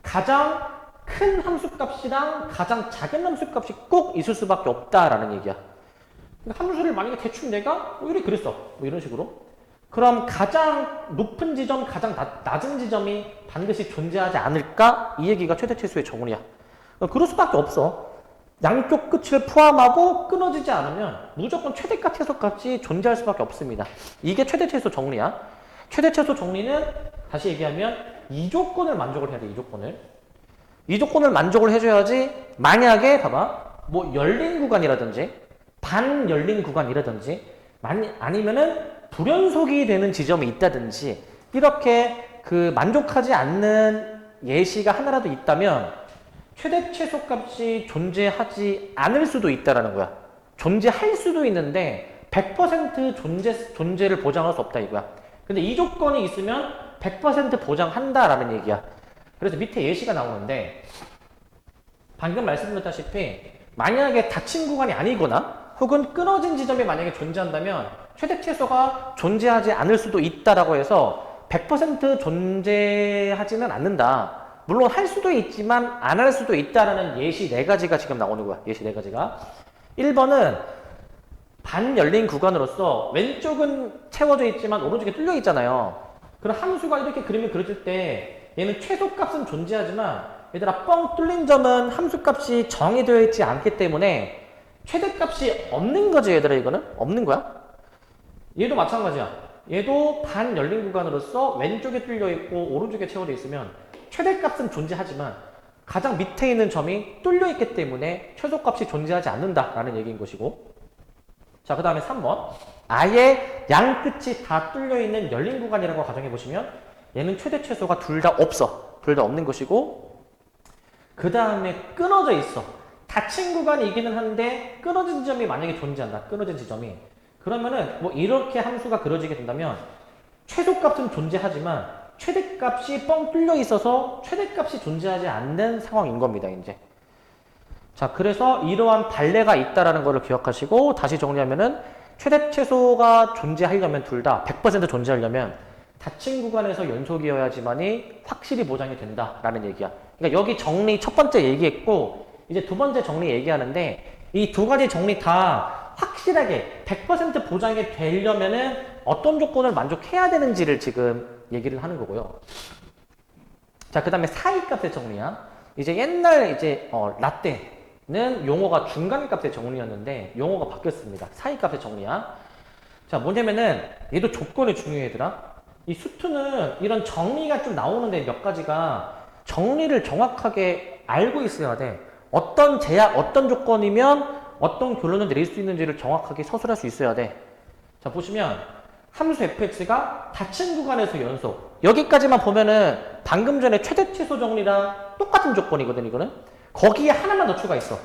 가장 큰 함수값이랑 가장 작은 함수값이 꼭 있을 수밖에 없다라는 얘기야. 그러니까 함수를 만약에 대충 내가 뭐 이렇게 그랬어. 뭐 이런 식으로. 그럼 가장 높은 지점, 가장 낮은 지점이 반드시 존재하지 않을까? 이 얘기가 최대 최소의 정의야. 그럴 수밖에 없어. 양쪽 끝을 포함하고 끊어지지 않으면 무조건 최대값, 최소값이 존재할 수밖에 없습니다. 이게 최대 최소 정리야. 최대 최소 정리는 다시 얘기하면 이 조건을 만족을 해야 돼. 이 조건을 만족을 해줘야지. 만약에 봐봐, 뭐 열린 구간이라든지 반 열린 구간이라든지 아니면은 불연속이 되는 지점이 있다든지 이렇게 그 만족하지 않는 예시가 하나라도 있다면 최대 최소 값이 존재하지 않을 수도 있다라는 거야. 존재할 수도 있는데 100% 존재를 보장할 수 없다 이거야. 근데 이 조건이 있으면 100% 보장한다라는 얘기야. 그래서 밑에 예시가 나오는데 방금 말씀드렸다시피 만약에 닫힌 구간이 아니거나 혹은 끊어진 지점이 만약에 존재한다면 최대 최소가 존재하지 않을 수도 있다라고 해서 100% 존재하지는 않는다. 물론 할 수도 있지만 안 할 수도 있다라는 예시 4가지가 지금 나오는 거야. 예시 4가지가. 1번은 반 열린 구간으로서 왼쪽은 채워져 있지만 오른쪽에 뚫려 있잖아요. 그럼 함수가 이렇게 그림을 그려질 때 얘는 최소값은 존재하지만 얘들아 뻥 뚫린 점은 함수값이 정의되어 있지 않기 때문에 최대값이 없는 거지 얘들아. 이거는 없는 거야. 얘도 마찬가지야. 얘도 반 열린 구간으로서 왼쪽에 뚫려 있고 오른쪽에 채워져 있으면 최대값은 존재하지만 가장 밑에 있는 점이 뚫려 있기 때문에 최소값이 존재하지 않는다라는 얘기인 것이고. 자, 그 다음에 3번. 아예 양 끝이 다 뚫려 있는 열린 구간이라고 가정해 보시면 얘는 최대 최소가 둘 다 없어. 둘 다 없는 것이고. 그 다음에 끊어져 있어. 닫힌 구간이기는 한데 끊어진 지점이 만약에 존재한다. 끊어진 지점이. 그러면은 뭐 이렇게 함수가 그려지게 된다면 최소값은 존재하지만 최대값이 뻥 뚫려 있어서 최대값이 존재하지 않는 상황인 겁니다. 이제. 자, 그래서 이러한 발레가 있다라는 것을 기억하시고 다시 정리하면은 최대 최소가 존재하려면 둘 다 100% 존재하려면 닫힌 구간에서 연속이어야지만이 확실히 보장이 된다라는 얘기야. 그러니까 여기 정리 첫 번째 얘기했고 이제 두 번째 정리 얘기하는데 이 두 가지 정리 다 확실하게 100% 보장이 되려면은 어떤 조건을 만족해야 되는지를 지금 얘기를 하는 거고요. 자, 그 다음에 사이값의 정리야. 이제 옛날 이제 라떼는 용어가 중간값의 정리였는데 용어가 바뀌었습니다. 사이값의 정리야. 자, 뭐냐면은 얘도 조건이 중요해 얘들아. 이 수투는 이런 정리가 좀 나오는데 몇 가지가 정리를 정확하게 알고 있어야 돼. 어떤 제약, 어떤 조건이면 어떤 결론을 내릴 수 있는지를 정확하게 서술할 수 있어야 돼. 자, 보시면 함수 fx가 닫힌 구간에서 연속. 여기까지만 보면은 방금 전에 최대 최소 정리랑 똑같은 조건이거든, 이거는. 거기에 하나만 더 추가있어.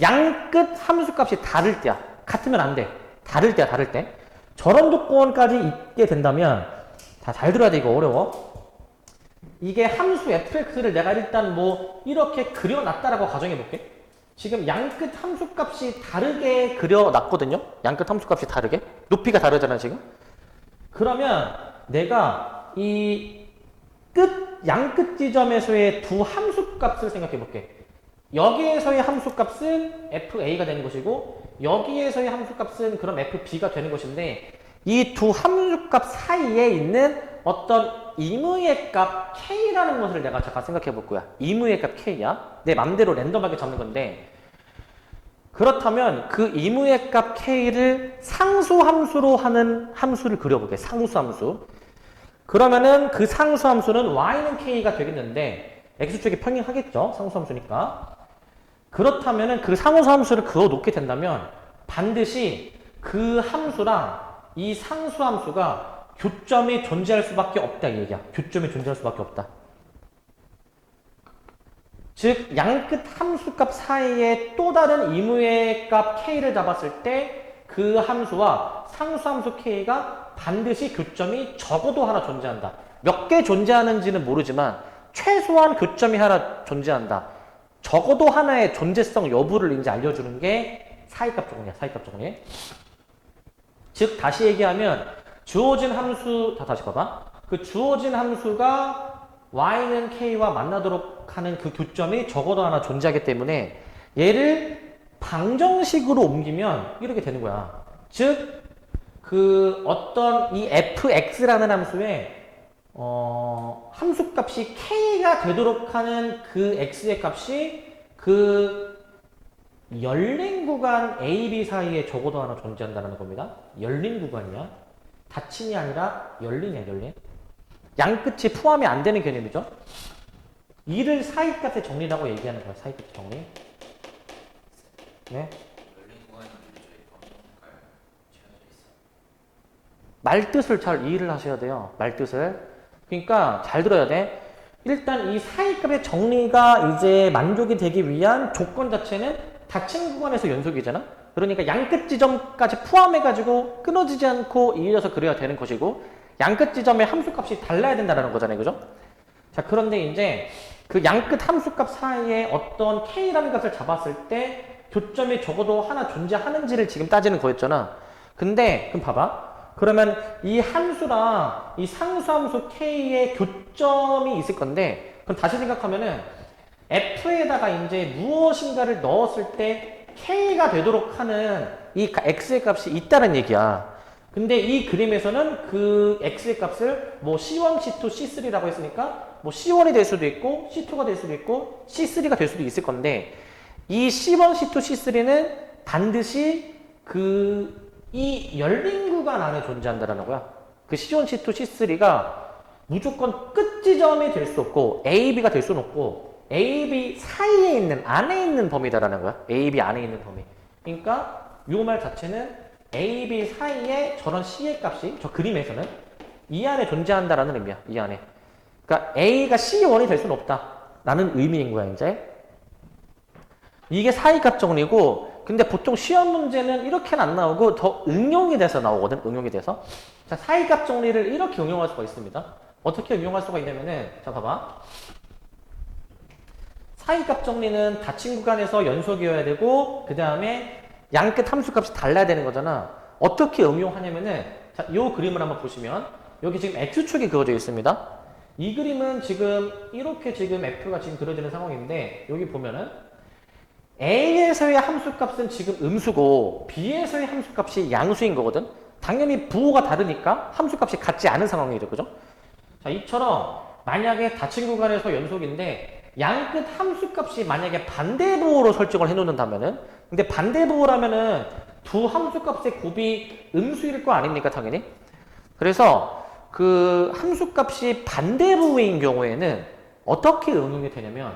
양 끝 함수값이 다를 때야. 같으면 안 돼. 다를 때야, 다를 때. 저런 조건까지 있게 된다면, 다 잘 들어야 돼, 이거 어려워. 이게 함수 fx를 내가 일단 뭐 이렇게 그려놨다라고 가정해볼게. 지금 양끝 함수값이 다르게 그려놨거든요. 양끝 함수값이 다르게. 높이가 다르잖아, 지금. 그러면 내가 이 양끝 지점에서의 두 함수값을 생각해볼게. 여기에서의 함수값은 fa가 되는 것이고 여기에서의 함수값은 그럼 fb가 되는 것인데 이 두 함수값 사이에 있는 어떤 임의의 값 k라는 것을 내가 잠깐 생각해 볼 거야. 임의의 값 k야. 내 맘대로 랜덤하게 잡는 건데 그렇다면 그 임의의 값 k를 상수함수로 하는 함수를 그려볼게. 상수함수. 그러면은 그 상수함수는 y는 k가 되겠는데 x축이 평행하겠죠. 상수함수니까. 그렇다면은 그 상수함수를 그어 놓게 된다면 반드시 그 함수랑 이 상수함수가 교점이 존재할 수밖에 없다 이 얘기야. 교점이 존재할 수밖에 없다. 즉 양끝 함수값 사이에 또 다른 임의의 값 k를 잡았을 때 그 함수와 상수함수 k가 반드시 교점이 적어도 하나 존재한다. 몇 개 존재하는지는 모르지만 최소한 교점이 하나 존재한다. 적어도 하나의 존재성 여부를 이제 알려주는 게 사이값 정리야. 사이값 정리. 즉 다시 얘기하면 주어진 함수 다시 봐봐. 그 주어진 함수가 y는 k와 만나도록 하는 그 교점이 적어도 하나 존재하기 때문에 얘를 방정식으로 옮기면 이렇게 되는 거야. 즉, 그 어떤 이 fx라는 함수에 함수값이 k가 되도록 하는 그 x의 값이 그 열린 구간 A, B 사이에 적어도 하나 존재한다는 겁니다. 열린 구간이야. 닫힘이 아니라 열린이야, 열린. 양끝이 포함이 안 되는 개념이죠. 이를 사이값의 정리라고 얘기하는 거야, 사이값의 정리. 네. 말뜻을 잘 이해를 하셔야 돼요. 말뜻을. 그러니까 잘 들어야 돼. 일단 이 사이값의 정리가 이제 만족이 되기 위한 조건 자체는 닫힌 구간에서 연속이잖아. 그러니까 양끝 지점까지 포함해가지고 끊어지지 않고 이어져서 그려야 되는 것이고 양끝 지점의 함수값이 달라야 된다는 거잖아요. 그죠? 자, 그런데 이제 그 양끝 함수값 사이에 어떤 k라는 값을 잡았을 때 교점이 적어도 하나 존재하는지를 지금 따지는 거였잖아. 근데 그럼 봐봐. 그러면 이 함수랑 이 상수함수 k의 교점이 있을 건데 그럼 다시 생각하면은 f에다가 이제 무엇인가를 넣었을 때 k가 되도록 하는 이 x의 값이 있다는 얘기야. 근데 이 그림에서는 그 x의 값을 뭐 c1, c2, c3라고 했으니까 뭐 c1이 될 수도 있고 c2가 될 수도 있고 c3가 될 수도 있을 건데 이 c1, c2, c3는 반드시 이 열린 구간 안에 존재한다는 거야. 그 C1, C2, C3가 무조건 끝 지점이 될 수 없고 A, B가 될 수는 없고 A, B 사이에 있는 안에 있는 범위다라는 거야. A, B 안에 있는 범위. 그러니까 이 말 자체는 A, B 사이에 저런 C의 값이 저 그림에서는 이 안에 존재한다라는 의미야. 이 안에. 그러니까 A가 C1이 될 수는 없다라는 의미인 거야. 이제 이게 사이값 정리고 근데 보통 시험 문제는 이렇게는 안 나오고 더 응용이 돼서 나오거든. 응용이 돼서. 자, 사이값 정리를 이렇게 응용할 수가 있습니다. 어떻게 응용할 수가 있냐면은 자, 봐봐. 사이값 정리는 닫힌 구간에서 연속이어야 되고 그 다음에 양끝 함수값이 달라야 되는 거잖아. 어떻게 응용하냐면은 자, 요 그림을 한번 보시면 여기 지금 X축이 그어져 있습니다. 이 그림은 지금 이렇게 지금 F가 지금 그려지는 상황인데 여기 보면은 A에서의 함수값은 지금 음수고 B에서의 함수값이 양수인 거거든. 당연히 부호가 다르니까 함수값이 같지 않은 상황이죠. 그죠? 자, 이처럼 만약에 닫힌 구간에서 연속인데 양끝 함수값이 만약에 반대 부호로 설정을 해놓는다면은 근데 반대 부호라면은 두 함수값의 곱이 음수일 거 아닙니까? 당연히. 그래서 그 함수값이 반대 부호인 경우에는 어떻게 응용이 되냐면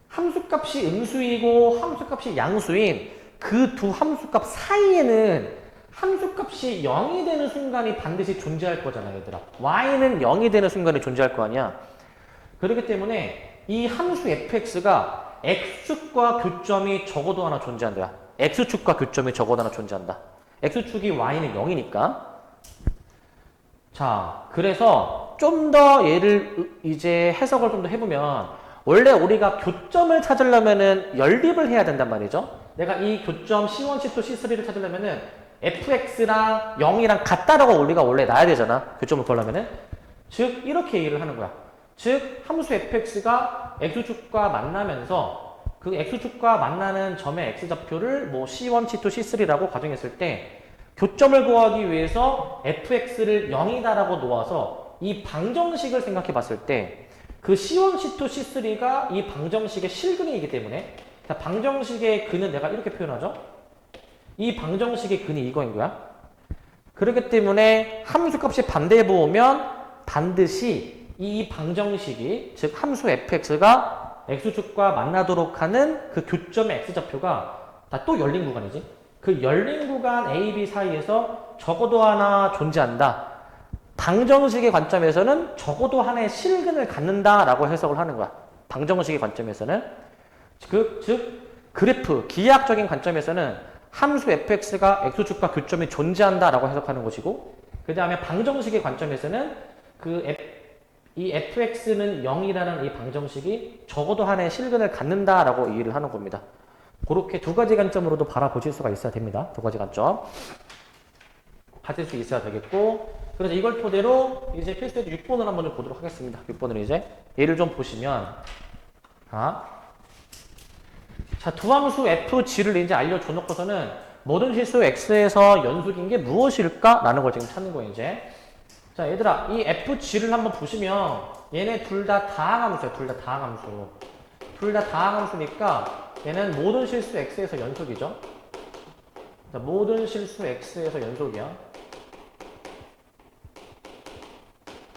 함수값이 음수이고 함수값이 양수인 그 두 함수값 사이에는 함수값이 0이 되는 순간이 반드시 존재할 거잖아, 얘들아. y는 0이 되는 순간이 존재할 거 아니야. 그렇기 때문에 이 함수 fx가 x축과 교점이 적어도 하나 존재한다. x축과 교점이 적어도 하나 존재한다. x축이 y는 0이니까. 자, 그래서 좀 더 얘를 이제 해석을 좀 더 해보면 원래 우리가 교점을 찾으려면은 연립을 해야 된단 말이죠. 내가 이 교점 C1, C2, C3를 찾으려면은 fx랑 0이랑 같다라고 우리가 원래 놔야 되잖아. 교점을 구하려면은. 즉 이렇게 얘기를 하는 거야. 즉 함수 fx가 x축과 만나면서 그 x축과 만나는 점의 x좌표를 뭐 C1, C2, C3라고 가정했을 때 교점을 구하기 위해서 fx를 0이다라고 놓아서 이 방정식을 생각해 봤을 때 그 C1, C2, C3가 이 방정식의 실근이기 때문에 자, 방정식의 근은 내가 이렇게 표현하죠. 이 방정식의 근이 이거인 거야. 그렇기 때문에 함수값이 반대해 보면 반드시 이 방정식이 즉 함수 fx가 x축과 만나도록 하는 그 교점의 x좌표가 다 또 열린 구간이지. 그 열린 구간 A, B 사이에서 적어도 하나 존재한다. 방정식의 관점에서는 적어도 하나의 실근을 갖는다라고 해석을 하는 거야. 방정식의 관점에서는. 즉 그래프, 기하학적인 관점에서는 함수 fx가 x축과 교점이 존재한다라고 해석하는 것이고 그 다음에 방정식의 관점에서는 이 fx는 0이라는 이 방정식이 적어도 하나의 실근을 갖는다라고 이해를 하는 겁니다. 그렇게 두 가지 관점으로도 바라보실 수가 있어야 됩니다. 두 가지 관점. 가질 수 있어야 되겠고 그래서 이걸 토대로 이제 필수에도 6번을 한번 좀 보도록 하겠습니다. 6번을 이제 예를 좀 보시면 자, 두 함수 f, g를 이제 알려줘 놓고서는 모든 실수 x에서 연속인 게 무엇일까? 라는 걸 지금 찾는 거예요, 이제. 자, 얘들아, 이 f, g를 한번 보시면 얘네 둘 다 다항함수야, 둘 다 다항함수. 둘 다 다항함수니까 얘는 모든 실수 x에서 연속이죠. 자, 모든 실수 x에서 연속이야.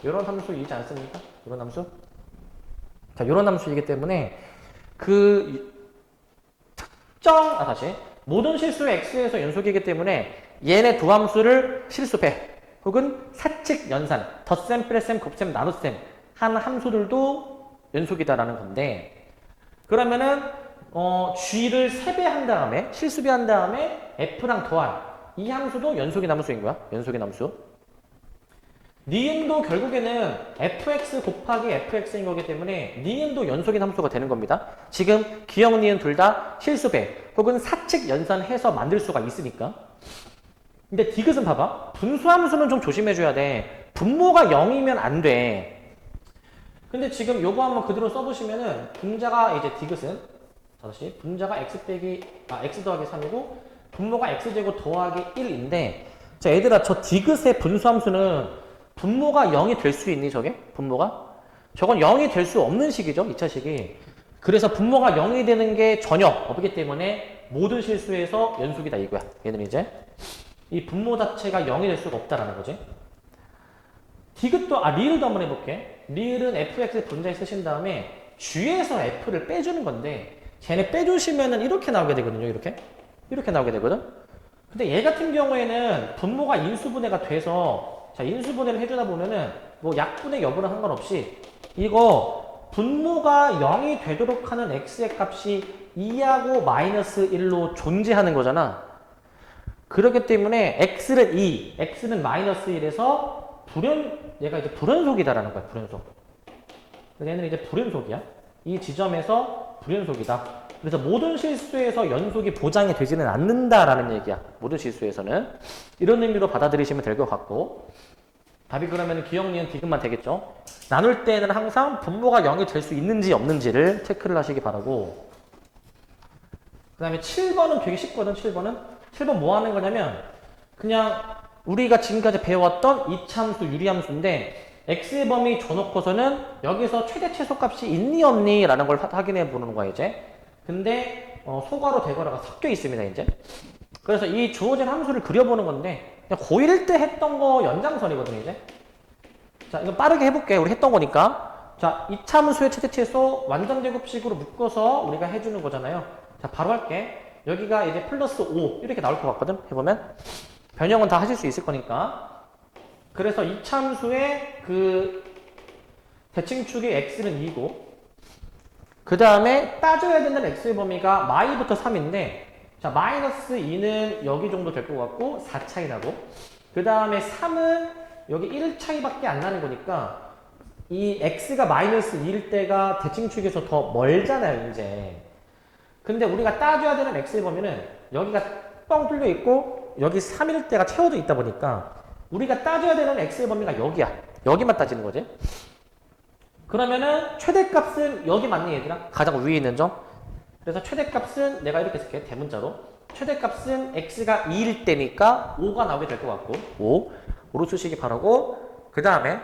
요런 함수이지 않습니까? 요런 함수? 자, 요런 함수이기 때문에 다시. 모든 실수 x에서 연속이기 때문에 얘네 두 함수를 실수배 혹은 사칙 연산, 덧셈, 뺄셈, 곱셈, 나눗셈 한 함수들도 연속이다라는 건데 그러면은 g를 세배한 다음에 실수배한 다음에 f랑 더한 이 함수도 연속인 함수인 거야. 연속인 함수. 니은도 결국에는 fx 곱하기 fx인 거기 때문에 니은도 연속인 함수가 되는 겁니다. 지금 기억, 니은 둘 다 실수배 혹은 사칙 연산해서 만들 수가 있으니까. 근데 디귿은 봐봐. 분수함수는 좀 조심해줘야 돼. 분모가 0이면 안 돼. 근데 지금 요거 한번 그대로 써보시면은 분자가 이제 디귿은 다시 분자가 x 더하기 3이고 분모가 x제곱 더하기 1인데 자 얘들아 저 디귿의 분수함수는 분모가 0이 될 수 있니 저게? 분모가? 저건 0이 될 수 없는 식이죠 2차식이. 그래서 분모가 0이 되는 게 전혀 없기 때문에 모든 실수에서 연속이다 이거야. 얘는 이제 이 분모 자체가 0이 될 수가 없다라는 거지. 디귿도 리을도 한번 해볼게. 리을은 fx 분자에 쓰신 다음에 g에서 f를 빼주는 건데 쟤네 빼주시면은 이렇게 나오게 되거든요. 이렇게 나오게 되거든. 근데 얘 같은 경우에는 분모가 인수분해가 돼서 자, 인수분해를 해주다 보면은 뭐 약분의 여부랑 상관없이 이거 분모가 0이 되도록 하는 x의 값이 2하고 마이너스 1로 존재하는 거잖아. 그렇기 때문에 x는 2, x는 마이너스 1에서 얘가 이제 불연속이다라는 거야, 불연속. 얘는 이제 불연속이야. 이 지점에서 불연속이다. 그래서 모든 실수에서 연속이 보장이 되지는 않는다라는 얘기야. 모든 실수에서는. 이런 의미로 받아들이시면 될 것 같고 답이 그러면 기억, 니은, 디귿만 되겠죠. 나눌 때는 항상 분모가 0이 될 수 있는지 없는지를 체크를 하시기 바라고 그 다음에 7번은 되게 쉽거든. 7번 뭐 하는 거냐면 그냥 우리가 지금까지 배워왔던 이차함수, 유리함수인데 x의 범위 줘놓고서는 여기서 최대 최소값이 있니 없니 라는 걸 확인해 보는 거야 이제. 근데 소괄호 대괄호가 섞여 있습니다 이제. 그래서 이 주어진 함수를 그려보는 건데 그냥 고1 때 했던 거 연장선이거든요 이제. 자 이거 빠르게 해볼게. 우리 했던 거니까. 자 이차함수의 최대 최소 완전 제곱식으로 묶어서 우리가 해주는 거잖아요. 자 바로 할게. 여기가 이제 플러스 5 이렇게 나올 것 같거든. 해보면 변형은 다 하실 수 있을 거니까. 그래서 이차함수의 그 대칭축이 x는 2고 그 다음에 따져야 되는 x의 범위가 마이부터 3인데 자 마이너스 2는 여기 정도 될 것 같고 4 차이 나고 그 다음에 3은 여기 1 차이밖에 안 나는 거니까 이 x가 마이너스 2일 때가 대칭축에서 더 멀잖아요 이제. 근데 우리가 따져야 되는 x의 범위는 여기가 뻥 뚫려 있고 여기 3일 때가 채워져 있다 보니까 우리가 따져야 되는 x의 범위가 여기야. 여기만 따지는 거지. 그러면은 최대값은 여기 맞니 얘들아? 가장 위에 있는 점. 그래서 최대값은 내가 이렇게 쓸게. 대문자로. 최대값은 x가 2일 때니까 5가 나오게 될 것 같고 5로 쓰시기 바라고 그 다음에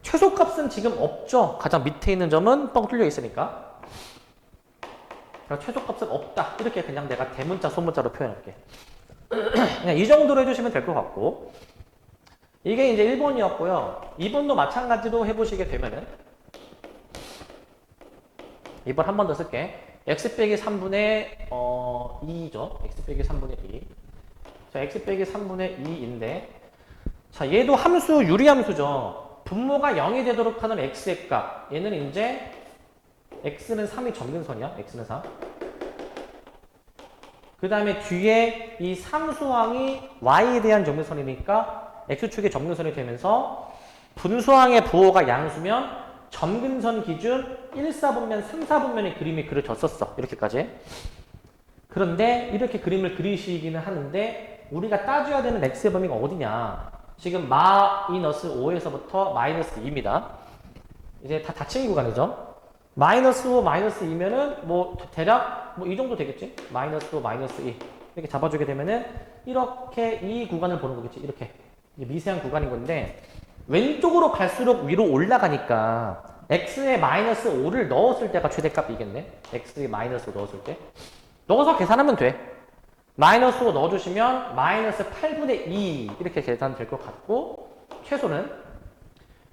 최소값은 지금 없죠. 가장 밑에 있는 점은 뻥 뚫려 있으니까. 그래서 최소값은 없다. 이렇게 그냥 내가 대문자, 소문자로 표현할게. 그냥 이 정도로 해주시면 될 것 같고 이게 이제 1번이었고요. 2번도 마찬가지로 해보시게 되면은 2번 한 번 더 쓸게. x 빼기 3분의 2죠. x 빼기 3분의 2. 자, x 빼기 3분의 2인데 자, 얘도 함수, 유리함수죠. 분모가 0이 되도록 하는 x의 값. 얘는 이제 x는 3이 점근선이야. x는 3. 그 다음에 뒤에 이 상수항이 y에 대한 점근선이니까 x축의 점근선이 되면서 분수항의 부호가 양수면 점근선 기준 1, 4분면, 3, 4분면의 그림이 그려졌었어. 이렇게까지. 그런데 이렇게 그림을 그리시기는 하는데 우리가 따져야 되는 x의 범위가 어디냐. 지금 마이너스 5에서부터 마이너스 2입니다. 이제 다 닫힌 구간이죠. 마이너스 5, 마이너스 2면은 뭐 대략 뭐 이 정도 되겠지? 마이너스 5, 마이너스 2 이렇게 잡아주게 되면은 이렇게 이 구간을 보는 거겠지. 이렇게 미세한 구간인 건데 왼쪽으로 갈수록 위로 올라가니까 x에 마이너스 5를 넣었을 때가 최대값이겠네. x에 마이너스 5 넣었을 때 넣어서 계산하면 돼. 마이너스 5 넣어주시면 마이너스 8분의 2 이렇게 계산될 것 같고 최소는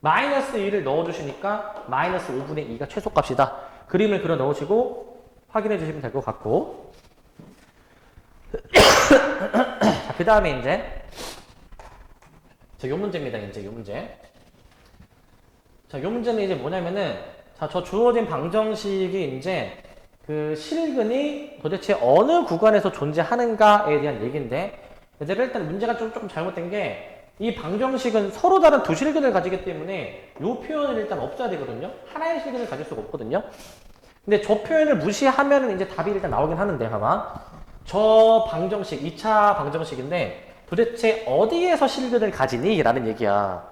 마이너스 2를 넣어주시니까 마이너스 5분의 2가 최소값이다. 그림을 그려 넣으시고 확인해 주시면 될 것 같고 자, 그 다음에 이제 요 문제입니다. 이제 요 문제. 자, 요 문제는 이제 뭐냐면은 자, 저 주어진 방정식이 이제 그 실근이 도대체 어느 구간에서 존재하는가에 대한 얘기인데 얘들아 일단 문제가 조금 잘못된 게 이 방정식은 서로 다른 두 실근을 가지기 때문에 이 표현을 일단 없어야 되거든요. 하나의 실근을 가질 수가 없거든요. 근데 저 표현을 무시하면은 이제 답이 일단 나오긴 하는데 봐봐. 저 방정식, 2차 방정식인데 도대체 어디에서 실근을 가지니? 라는 얘기야.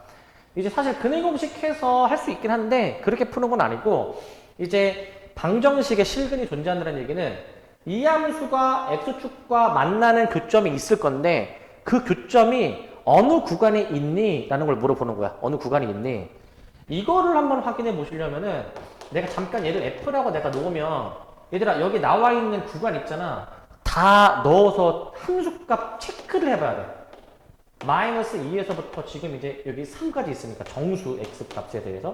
이제 사실 근해공식 해서 할 수 있긴 한데 그렇게 푸는 건 아니고 이제 방정식에 실근이 존재한다는 얘기는 이 함수가 x축과 만나는 교점이 있을 건데 그 교점이 어느 구간에 있니? 라는 걸 물어보는 거야. 어느 구간에 있니? 이거를 한번 확인해 보시려면은 내가 잠깐 얘를 f라고 내가 놓으면 얘들아 여기 나와 있는 구간 있잖아. 다 넣어서 함수값 체크를 해봐야 돼. 마이너스 2에서부터 지금 이제 여기 3까지 있으니까 정수 x값에 대해서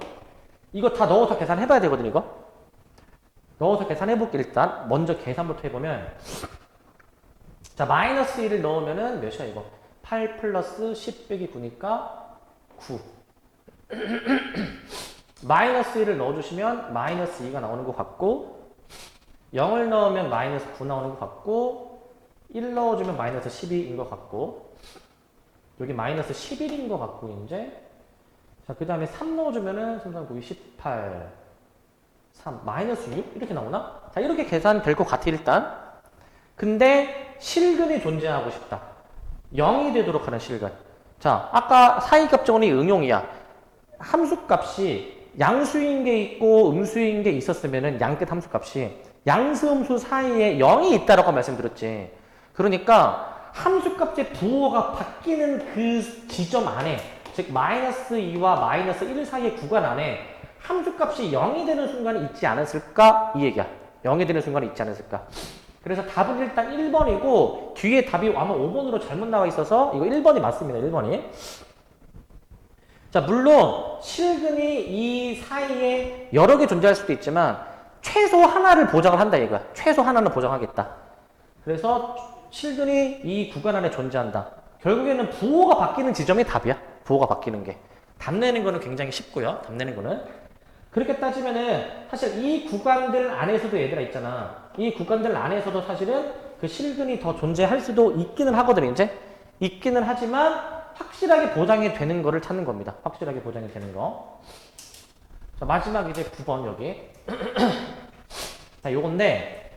이거 다 넣어서 계산해봐야 되거든 이거. 넣어서 계산해볼게 일단. 먼저 계산부터 해보면 자 마이너스 1을 넣으면은 몇이야 이거? 8 플러스 10 빼기 9니까 9 마이너스 1을 넣어주시면 마이너스 2가 나오는 것 같고 0을 넣으면 마이너스 9 나오는 것 같고 1 넣어주면 마이너스 12인 것 같고 여기 마이너스 11인 것 같고 이제 자 그 다음에 3 넣어주면은 3, 3, 9, 18 3 마이너스 6 이렇게 나오나? 자 이렇게 계산될 것 같아 일단. 근데 실근이 존재하고 싶다. 0이 되도록 하는 실근. 자 아까 사이값 정리 응용이야. 함수값이 양수인 게 있고 음수인 게 있었으면은 양끝 함수값이 양수음수 사이에 0이 있다라고 말씀드렸지. 그러니까 함수값의 부호가 바뀌는 그 지점 안에 즉 마이너스 2와 마이너스 1 사이의 구간 안에 함수값이 0이 되는 순간이 있지 않았을까? 이 얘기야. 0이 되는 순간이 있지 않았을까? 그래서 답은 일단 1번이고 뒤에 답이 아마 5번으로 잘못 나와 있어서 이거 1번이 맞습니다. 1번이. 자 물론 실근이 이 사이에 여러 개 존재할 수도 있지만 최소 하나를 보장을 한다 이거야. 최소 하나는 보장하겠다. 그래서 실근이 이 구간 안에 존재한다. 결국에는 부호가 바뀌는 지점이 답이야. 부호가 바뀌는 게. 답 내는 거는 굉장히 쉽고요. 답 내는 거는. 그렇게 따지면은 사실 이 구간들 안에서도 얘들아 있잖아. 이 구간들 안에서도 사실은 그 실근이 더 존재할 수도 있기는 하거든 이제. 있기는 하지만 확실하게 보장이 되는 거를 찾는 겁니다. 확실하게 보장이 되는 거. 자 마지막 이제 9번 여기. 자 요건데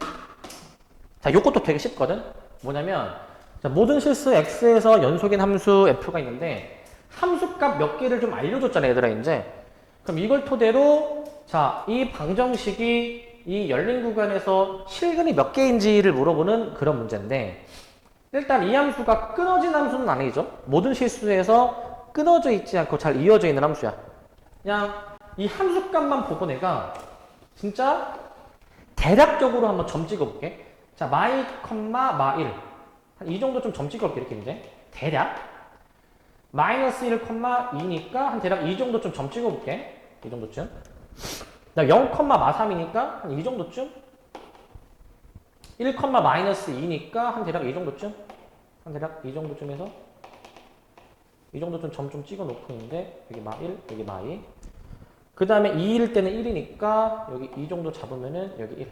자 요것도 되게 쉽거든. 뭐냐면 자, 모든 실수 x에서 연속인 함수 f가 있는데 함수값 몇 개를 좀 알려줬잖아 얘들아 이제. 그럼 이걸 토대로 자, 이 방정식이 이 열린 구간에서 실근이 몇 개인지를 물어보는 그런 문제인데 일단 이 함수가 끊어진 함수는 아니죠. 모든 실수에서 끊어져 있지 않고 잘 이어져 있는 함수야. 그냥 이 함수값만 보고 내가 진짜 대략적으로 한번 점 찍어볼게. 자, 마이, 마1 한 이 정도 좀 점 찍어볼게 이렇게 이제 대략 마이너스 1, 2니까 한 대략 이 정도 좀 점 찍어볼게. 이 정도쯤. 나 0, 마3이니까 한 이 정도쯤. 1, 마이너스 2니까 한 대략 이 정도쯤. 한 대략 이 정도쯤에서 이 정도쯤 점 좀 찍어 놓고 있는데 여기 마1, 여기 마2. 그 다음에 2일 때는 1이니까 여기 이 정도 잡으면은 여기 1.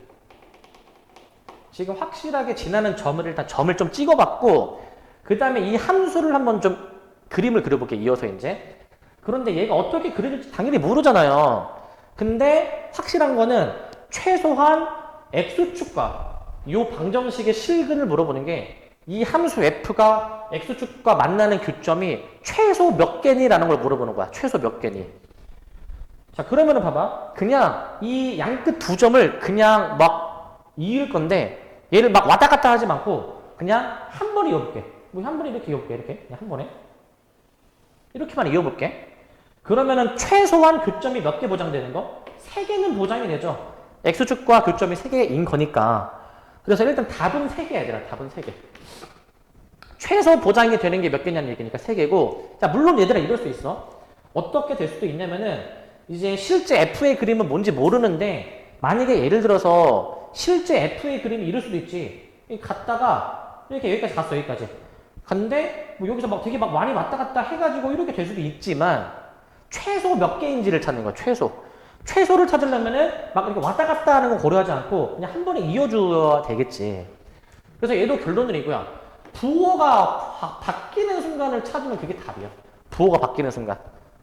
지금 확실하게 지나는 점을 일단 점을 좀 찍어봤고 그 다음에 이 함수를 한번 좀 그림을 그려볼게 이어서 이제. 그런데 얘가 어떻게 그려질지 당연히 모르잖아요. 근데 확실한 거는 최소한 x축과 이 방정식의 실근을 물어보는 게 이 함수 f가 x축과 만나는 교점이 최소 몇 개니라는 걸 물어보는 거야. 최소 몇 개니. 자, 그러면은 봐봐. 그냥 이 양 끝 두 점을 그냥 막 이을 건데 얘를 막 왔다 갔다 하지 않고 그냥 한 번에 이어볼게. 뭐 한 번에 이렇게 이어볼게. 이렇게. 그냥 한 번에. 이렇게만 이어볼게. 그러면은 최소한 교점이 몇 개 보장되는 거? 3개는 보장이 되죠. x축과 교점이 3개인 거니까. 그래서 일단 답은 3개 얘들아. 답은 3개. 최소 보장이 되는 게 몇 개냐는 얘기니까 3개고. 자, 물론 얘들아 이럴 수 있어. 어떻게 될 수도 있냐면은 이제 실제 F의 그림은 뭔지 모르는데 만약에 예를 들어서 실제 F의 그림이 이럴 수도 있지. 갔다가 이렇게 여기까지 갔어. 여기까지. 근데 뭐 여기서 막 되게 막 많이 왔다 갔다 해가지고 이렇게 될 수도 있지만 최소 몇 개인지를 찾는 거야. 최소를 찾으려면은 막 이렇게 왔다 갔다 하는 거 고려하지 않고 그냥 한 번에 이어줘야 되겠지. 그래서 얘도 결론은 이거야. 부호가 바뀌는 순간을 찾으면 그게 답이야. 부호가 바뀌는 순간.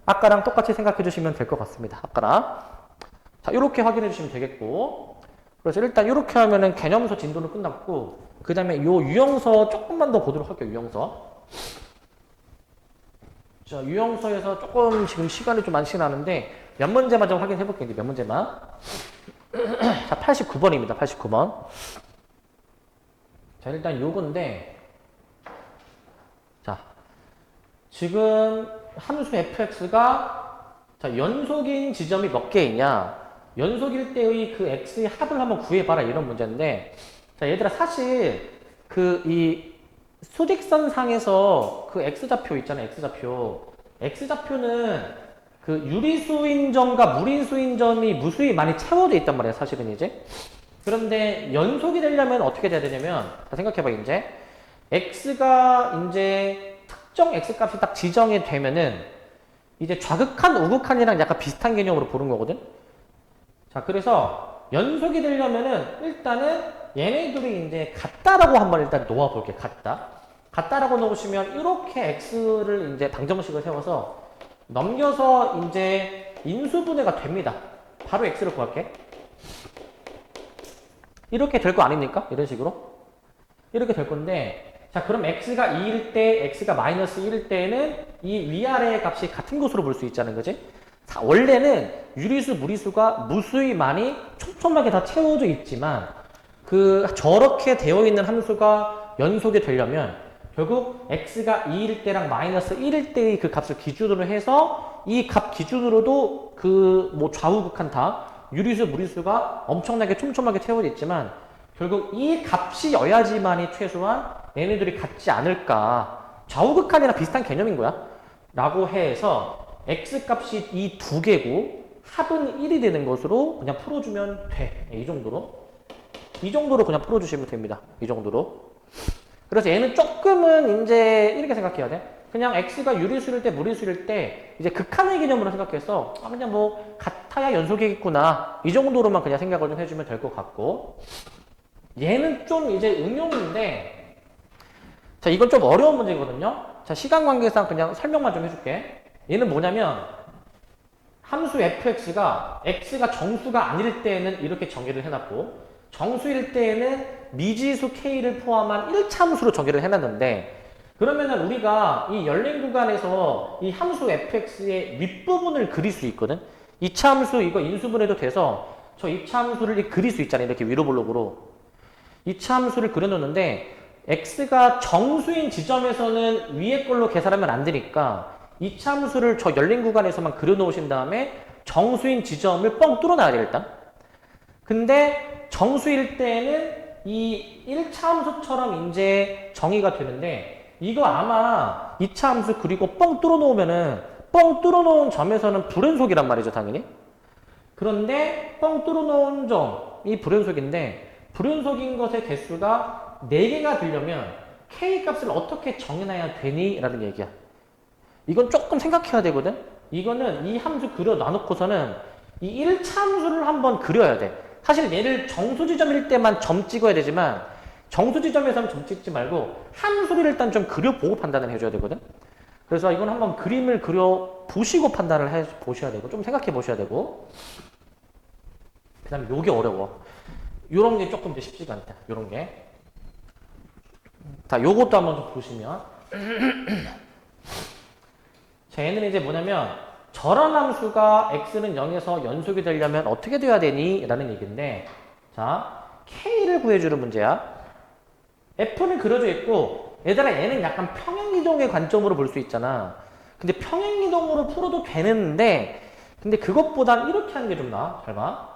아까랑 똑같이 생각해 주시면 될 것 같습니다. 아까랑. 자, 이렇게 확인해 주시면 되겠고. 그래서 일단 이렇게 하면은 개념서 진도는 끝났고, 그 다음에 요 유형서 조금만 더 보도록 할게요. 유형서. 자, 유형서에서 조금 지금 시간이 좀 많지 않은데, 몇 문제만 좀 확인해 볼게요. 몇 문제만. 자, 89번입니다. 89번. 자, 일단 요건데, 자, 지금 함수 fx가 자, 연속인 지점이 몇 개이냐? 연속일 때의 그 x의 합을 한번 구해봐라 이런 문제인데, 자, 얘들아 사실 그 이 수직선 상에서 그 x좌표 있잖아. x좌표는 그 유리수인 점과 무리수인 점이 무수히 많이 채워져 있단 말이야. 사실은 이제. 그런데 연속이 되려면 어떻게 돼야 되냐면, 자, 생각해봐 이제. x가 이제 특정 x값이 딱 지정이 되면은 이제 좌극한, 우극한이랑 약간 비슷한 개념으로 보는 거거든. 자, 그래서 연속이 되려면은 일단은 얘네들이 이제 같다라고 한번 일단 놓아볼게. 같다라고 놓으시면 이렇게 x를 이제 방정식을 세워서 넘겨서 이제 인수분해가 됩니다. 바로 x를 구할게. 이렇게 될 거 아닙니까? 이런 식으로. 이렇게 될 건데, 자, 그럼 x가 2일 때, x가 마이너스 1일 때는 이 위아래의 값이 같은 것으로 볼 수 있자는 거지. 자, 원래는 유리수, 무리수가 무수히 많이 촘촘하게 다 채워져 있지만, 저렇게 되어 있는 함수가 연속이 되려면, 결국 x가 2일 때랑 마이너스 1일 때의 그 값을 기준으로 해서, 이 값 기준으로도 뭐 좌우극한 다, 유리수, 무리수가 엄청나게 촘촘하게 채워져 있지만, 결국 이 값이여야지만이 최소한 얘네들이 같지 않을까. 좌우극한이랑 비슷한 개념인 거야. 라고 해서 x값이 이 두 개고 합은 1이 되는 것으로 그냥 풀어주면 돼. 이 정도로. 이 정도로 그냥 풀어주시면 됩니다. 이 정도로. 그래서 얘는 조금은 이제 이렇게 생각해야 돼. 그냥 x가 유리수일 때, 무리수일 때 이제 극한의 개념으로 생각해서 그냥 뭐 같아야 연속이겠구나. 이 정도로만 그냥 생각을 좀 해주면 될 것 같고. 얘는 좀 이제 응용인데, 자, 이건 좀 어려운 문제거든요. 자, 시간 관계상 그냥 설명만 좀 해줄게. 얘는 뭐냐면, 함수 fx가 x가 정수가 아닐 때에는 이렇게 정의를 해놨고, 정수일 때에는 미지수 k를 포함한 1차 함수로 정의를 해놨는데, 그러면은 우리가 이 열린 구간에서 이 함수 fx의 윗부분을 그릴 수 있거든? 2차 함수 이거 인수분해도 돼서 저 2차 함수를 그릴 수 있잖아요. 이렇게 위로 블록으로. 2차 함수를 그려놓는데 x가 정수인 지점에서는 위에 걸로 계산하면 안 되니까 2차 함수를 저 열린 구간에서만 그려놓으신 다음에 정수인 지점을 뻥 뚫어놔야 돼 일단. 근데 정수일 때에는 이 1차 함수처럼 이제 정의가 되는데 이거 아마 2차 함수 그리고 뻥 뚫어놓으면은 뻥 뚫어놓은 점에서는 불연속이란 말이죠 당연히. 그런데 뻥 뚫어놓은 점이 불연속인데 불연속인 것의 개수가 4개가 되려면 K값을 어떻게 정해놔야 되니? 라는 얘기야. 이건 조금 생각해야 되거든? 이거는 이 함수 그려 놔놓고서는 이 1차 함수를 한번 그려야 돼. 사실 얘를 정수지점일 때만 점 찍어야 되지만 정수지점에서는 점 찍지 말고 함수를 일단 좀 그려보고 판단을 해줘야 되거든? 그래서 이건 한번 그림을 그려보시고 판단을 해보셔야 되고 좀 생각해 보셔야 되고 그 다음에 요게 어려워. 요런 게 조금 이제 쉽지가 않다. 요런 게. 자, 요것도 한번 좀 보시면. 자, 얘는 이제 뭐냐면, 저런 함수가 x는 0에서 연속이 되려면 어떻게 돼야 되니? 라는 얘기인데, 자, k를 구해주는 문제야. f는 그려져 있고, 얘들아, 얘는 약간 평행이동의 관점으로 볼 수 있잖아. 근데 평행이동으로 풀어도 되는데, 근데 그것보단 이렇게 하는 게 좀 나아. 잘 봐.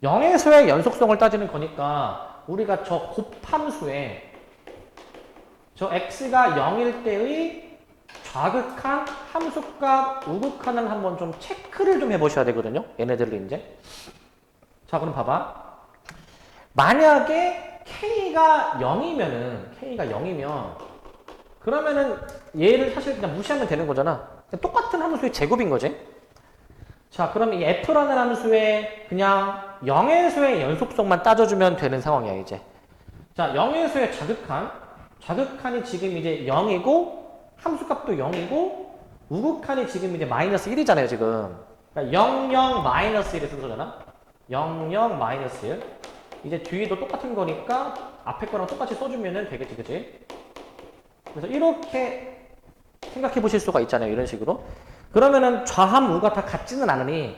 0에서의 연속성을 따지는 거니까, 우리가 저 곱함수에, 저 x가 0일 때의 좌극한, 함수값, 우극한을 한번 좀 체크를 좀 해보셔야 되거든요. 얘네들을 이제. 자, 그럼 봐봐. 만약에 k가 0이면, 그러면은 얘를 사실 그냥 무시하면 되는 거잖아. 똑같은 함수의 제곱인 거지. 자, 그럼 이 f라는 함수의 그냥 0에서의 연속성만 따져주면 되는 상황이야, 이제. 자, 0에서의 자극한이 지금 이제 0이고, 함수값도 0이고, 우극한이 지금 이제 마이너스 1이잖아요, 지금. 그러니까 0, 0, 마이너스 1의 순서잖아. 0, 0, 마이너스 1. 이제 뒤에도 똑같은 거니까 앞에 거랑 똑같이 써주면 되겠지, 그치? 그래서 이렇게 생각해 보실 수가 있잖아요, 이런 식으로. 그러면은 좌함, 우가 다 같지는 않으니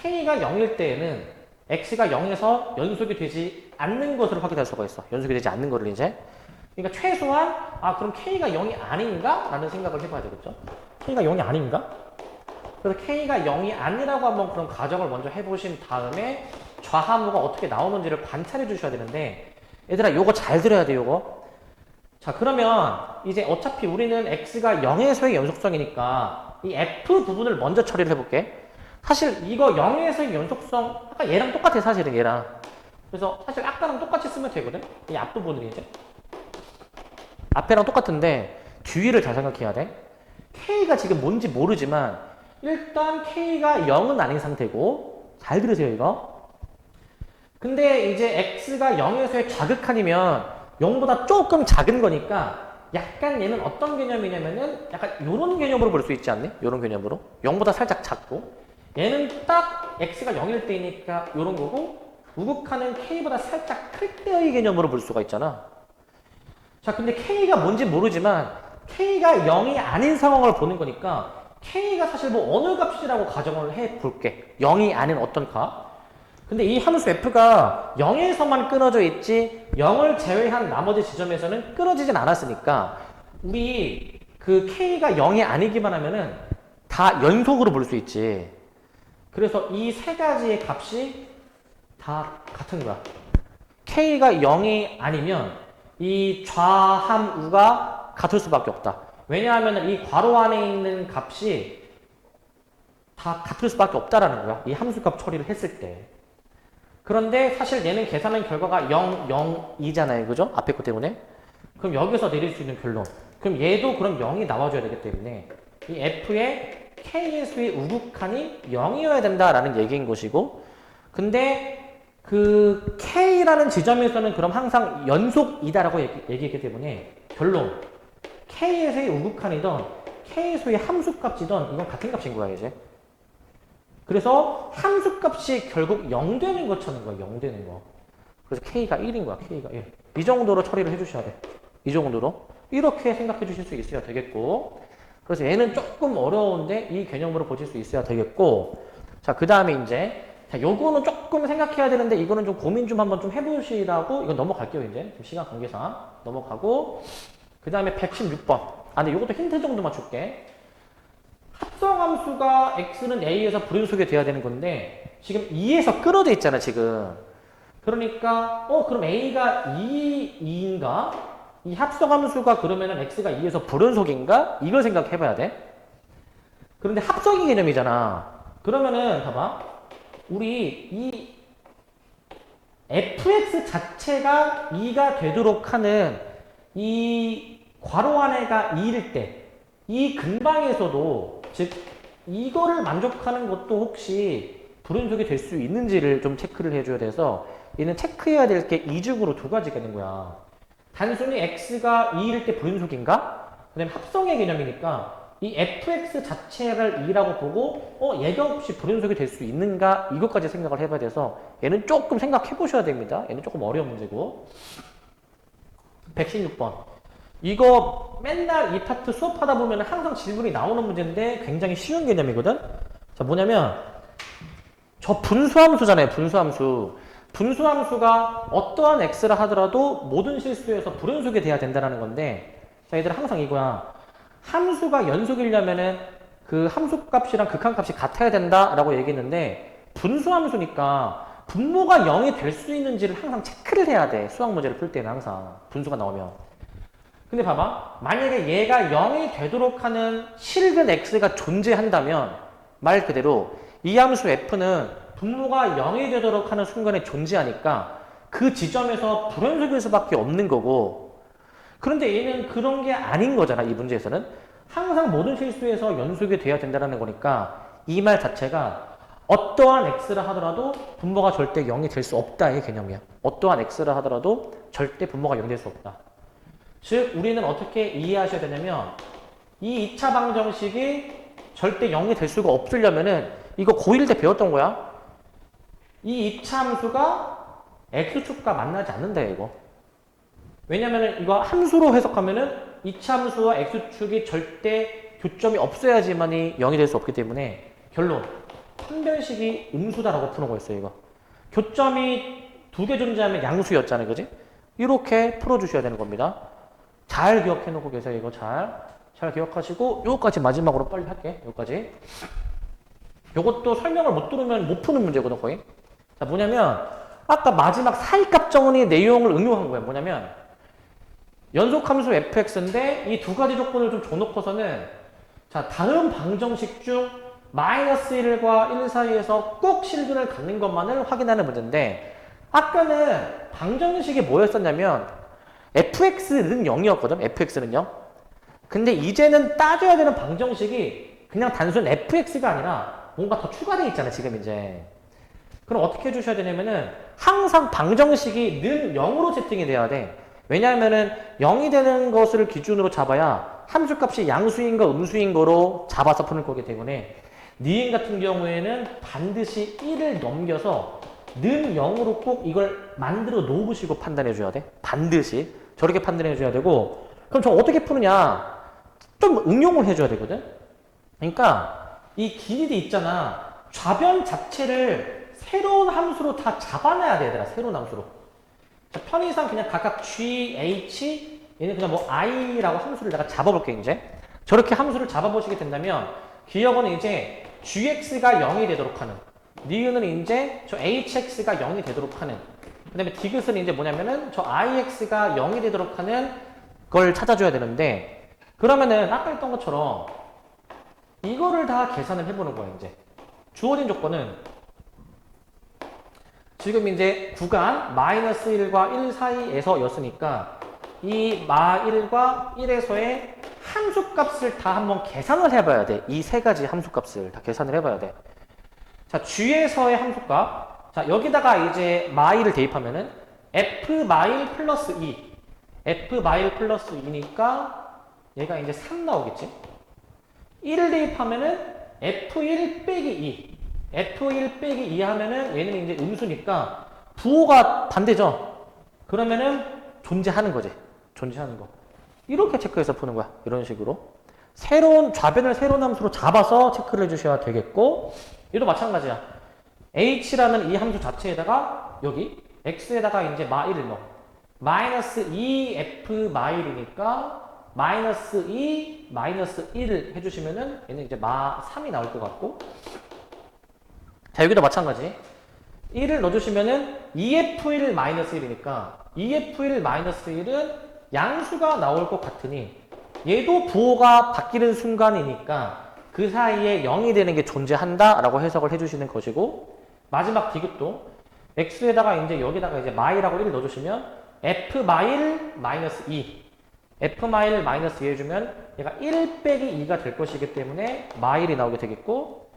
k가 0일 때에는 x가 0에서 연속이 되지 않는 것으로 확인할 수가 있어. 연속이 되지 않는 거를 이제. 그러니까 최소한 그럼 k가 0이 아닌가? 라는 생각을 해봐야 되겠죠. k가 0이 아닌가? 그래서 k가 0이 아니라고 한번 그런 가정을 먼저 해보신 다음에 좌함우가 어떻게 나오는지를 관찰해 주셔야 되는데, 얘들아 요거 잘 들어야 돼, 요거. 자, 그러면 이제 어차피 우리는 x가 0에서의 연속성이니까 이 f 부분을 먼저 처리를 해볼게. 사실 이거 0에서의 연속성 아까 얘랑 똑같아, 사실은 얘랑. 그래서 사실 아까랑 똑같이 쓰면 되거든. 이 앞부분은 이제 앞에랑 똑같은데 뒤를 잘 생각해야 돼. k가 지금 뭔지 모르지만 일단 k가 0은 아닌 상태고, 잘 들으세요 이거. 근데 이제 x가 0에서의 좌극한이면 0보다 조금 작은 거니까 약간 얘는 어떤 개념이냐면은 약간 요런 개념으로 볼 수 있지 않니? 요런 개념으로. 0보다 살짝 작고, 얘는 딱 x가 0일 때니까 요런 거고, 우극한은 k보다 살짝 클 때의 개념으로 볼 수가 있잖아. 자, 근데 k가 뭔지 모르지만 k가 0이 아닌 상황을 보는 거니까 k가 사실 뭐 어느 값이라고 가정을 해 볼게. 0이 아닌 어떤 값. 근데 이 함수 f가 0에서만 끊어져 있지 0을 제외한 나머지 지점에서는 끊어지진 않았으니까 우리 그 k가 0이 아니기만 하면은 다 연속으로 볼 수 있지. 그래서 이 세 가지의 값이 다 같은 거야. k가 0이 아니면 이 좌함 우가 같을 수밖에 없다. 왜냐하면 이 괄호 안에 있는 값이 다 같을 수밖에 없다라는 거야. 이 함수값 처리를 했을 때. 그런데 사실 얘는 계산한 결과가 0, 0, 2잖아요. 그죠? 앞에 거 때문에. 그럼 여기서 내릴 수 있는 결론. 그럼 얘도 그럼 0이 나와줘야 되기 때문에 이 f의 k의 수의 우극한이 0이어야 된다라는 얘기인 것이고, 근데 그 k라는 지점에서는 그럼 항상 연속이다라고 얘기했기 때문에 결론. k의 수의 우극한이든 k의 수의 함수값이든 이건 같은 값인 거야, 이제. 그래서 함수값이 결국 0 되는 거 찾는 거야, 0 되는 거. 그래서 k가 1인 거야, k가 1. 이 정도로 처리를 해주셔야 돼. 이 정도로. 이렇게 생각해 주실 수 있어야 되겠고. 그래서 얘는 조금 어려운데 이 개념으로 보실 수 있어야 되겠고. 자, 그 다음에 이제. 자, 요거는 조금 생각해야 되는데 이거는 좀 고민 좀 한번 좀 해보시라고. 이건 넘어갈게요, 이제. 좀 시간 관계상. 넘어가고. 그 다음에 116번. 근데 요것도 힌트 정도만 줄게. 합성함수가 x는 a에서 불연속이 돼야 되는 건데 지금 2에서 끊어져 있잖아, 지금. 그러니까 그럼 a가 2인가? 이 합성함수가 그러면은 x가 2에서 불연속인가? 이걸 생각해 봐야 돼. 그런데 합성이 개념이잖아. 그러면은 봐봐. 우리 이 fx 자체가 2가 되도록 하는 이 괄호 안에가 2일 때 이 근방에서도, 즉 이거를 만족하는 것도 혹시 불연속이 될 수 있는지를 좀 체크를 해줘야 돼서 얘는 체크해야 될 게 이중으로 두 가지가 있는 거야. 단순히 x가 2일 때 불연속인가? 그 다음에 합성의 개념이니까 이 fx 자체를 2라고 보고 얘가 혹시 불연속이 될 수 있는가? 이것까지 생각을 해봐야 돼서 얘는 조금 생각해 보셔야 됩니다. 얘는 조금 어려운 문제고. 116번. 이거 맨날 이 파트 수업하다 보면 항상 질문이 나오는 문제인데 굉장히 쉬운 개념이거든? 자, 뭐냐면, 저 분수함수잖아요, 분수함수. 분수함수가 어떠한 x라 하더라도 모든 실수에서 불연속이 돼야 된다는 건데, 자, 얘들아 항상 이거야. 함수가 연속이려면은 그 함수값이랑 극한값이 같아야 된다라고 얘기했는데, 분수함수니까 분모가 0이 될 수 있는지를 항상 체크를 해야 돼. 수학 문제를 풀 때는 항상 분수가 나오면. 근데 봐봐. 만약에 얘가 0이 되도록 하는 실근 x가 존재한다면 말 그대로 이 함수 f는 분모가 0이 되도록 하는 순간에 존재하니까 그 지점에서 불연속일 수밖에 없는 거고, 그런데 얘는 그런 게 아닌 거잖아. 이 문제에서는 항상 모든 실수에서 연속이 돼야 된다는 거니까 이 말 자체가 어떠한 x라 하더라도 분모가 절대 0이 될 수 없다의 개념이야. 어떠한 x라 하더라도 절대 분모가 0이 될 수 없다. 즉 우리는 어떻게 이해하셔야 되냐면 이 2차 방정식이 절대 0이 될 수가 없으려면은 이거 고1 때 배웠던 거야. 이 2차 함수가 x축과 만나지 않는다 이거. 왜냐면은 이거 함수로 해석하면은 2차 함수와 x축이 절대 교점이 없어야지만이 0이 될 수 없기 때문에 결론 판별식이 음수다라고 푸는 거였어요 이거. 교점이 2개 존재하면 양수였잖아요 그지? 이렇게 풀어주셔야 되는 겁니다. 잘 기억해 놓고 계세요. 이거 잘 기억하시고 요거까지 마지막으로 빨리 할게. 요거까지. 요것도 설명을 못 들으면 못 푸는 문제거든 거의. 자 뭐냐면 아까 마지막 사이값 정원의 내용을 응용한 거예요. 뭐냐면 연속함수 fx인데 이 두 가지 조건을 좀 줘놓고서는 자 다른 방정식 중 -1과 1 사이에서 꼭 실근을 갖는 것만을 확인하는 문제인데 아까는 방정식이 뭐였었냐면 fx는 0이었거든. fx는 0. 근데 이제는 따져야 되는 방정식이 그냥 단순 fx가 아니라 뭔가 더 추가되어 있잖아 지금 이제. 그럼 어떻게 해주셔야 되냐면은 항상 방정식이 늘 0으로 세팅이 돼야 돼. 왜냐하면은 0이 되는 것을 기준으로 잡아야 함수값이 양수인 거 음수인 거로 잡아서 푸는 거기 때문에 니은 같은 경우에는 반드시 1을 넘겨서 는 0으로 꼭 이걸 만들어 놓으시고 판단해 줘야 돼. 반드시 저렇게 판단해 줘야 되고. 그럼 저 어떻게 푸느냐 좀 응용을 해 줘야 되거든. 그러니까 이 길이 있잖아. 좌변 자체를 새로운 함수로 다 잡아놔야 돼 얘들아. 새로운 함수로. 자, 편의상 그냥 각각 g, h 얘는 그냥 뭐 i라고 함수를 내가 잡아볼게 이제. 저렇게 함수를 잡아보시게 된다면 기억은 이제 gx가 0이 되도록 하는, 니은은 이제 저 hx가 0이 되도록 하는, 그 다음에 디귿은 이제 뭐냐면은 저 ix가 0이 되도록 하는 걸 찾아줘야 되는데, 그러면은 아까 했던 것처럼 이거를 다 계산을 해보는 거예요 이제. 주어진 조건은 지금 이제 구간 -1과 1 사이에서 였으니까 이 -1과 1에서의 함수값을 다 한번 계산을 해봐야 돼. 이 세 가지 함수값을 다 계산을 해봐야 돼. 자, G에서의 함수값. 자, 여기다가 이제 마일을 대입하면은 F 마일 플러스 2. F 마일 플러스 2니까 얘가 이제 3 나오겠지? 1을 대입하면은 F1 빼기 2. F1 빼기 2 하면은 얘는 이제 음수니까 부호가 반대죠? 그러면은 존재하는 거지. 존재하는 거. 이렇게 체크해서 푸는 거야. 이런 식으로. 좌변을 새로운 함수로 잡아서 체크를 해주셔야 되겠고, 얘도 마찬가지야. h라는 이 함수 자체에다가 여기 x에다가 이제 마일을 넣어. -2f 마일이니까 -2 -1을 해주시면은 얘는 이제 3이 나올 것 같고, 자 여기도 마찬가지. 1을 넣어주시면은 2f1 -1이니까 2f1 -1은 양수가 나올 것 같으니 얘도 부호가 바뀌는 순간이니까 그 사이에 0이 되는 게 존재한다라고 해석을 해주시는 것이고, 마지막 디귿도 x에다가 이제 여기다가 이제 마일하고 1을 넣어주시면 f 마일 -2, f 마일 -2 해주면 얘가 1 빼기 2가 될 것이기 때문에 마일이 나오게 되겠고,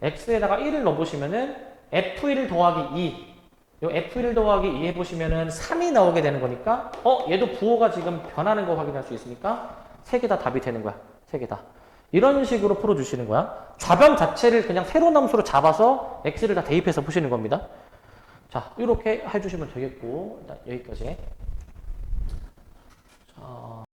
x에다가 1을 넣어보시면은 f1 더하기 2, 요 f1 더하기 2 해보시면은 3이 나오게 되는 거니까 얘도 부호가 지금 변하는 거 확인할 수 있으니까 3개 다 답이 되는 거야. 3개 다. 이런 식으로 풀어주시는 거야. 좌변 자체를 그냥 새로운 함수로 잡아서 x를 다 대입해서 푸시는 겁니다. 자, 이렇게 해주시면 되겠고, 일단 여기까지. 자.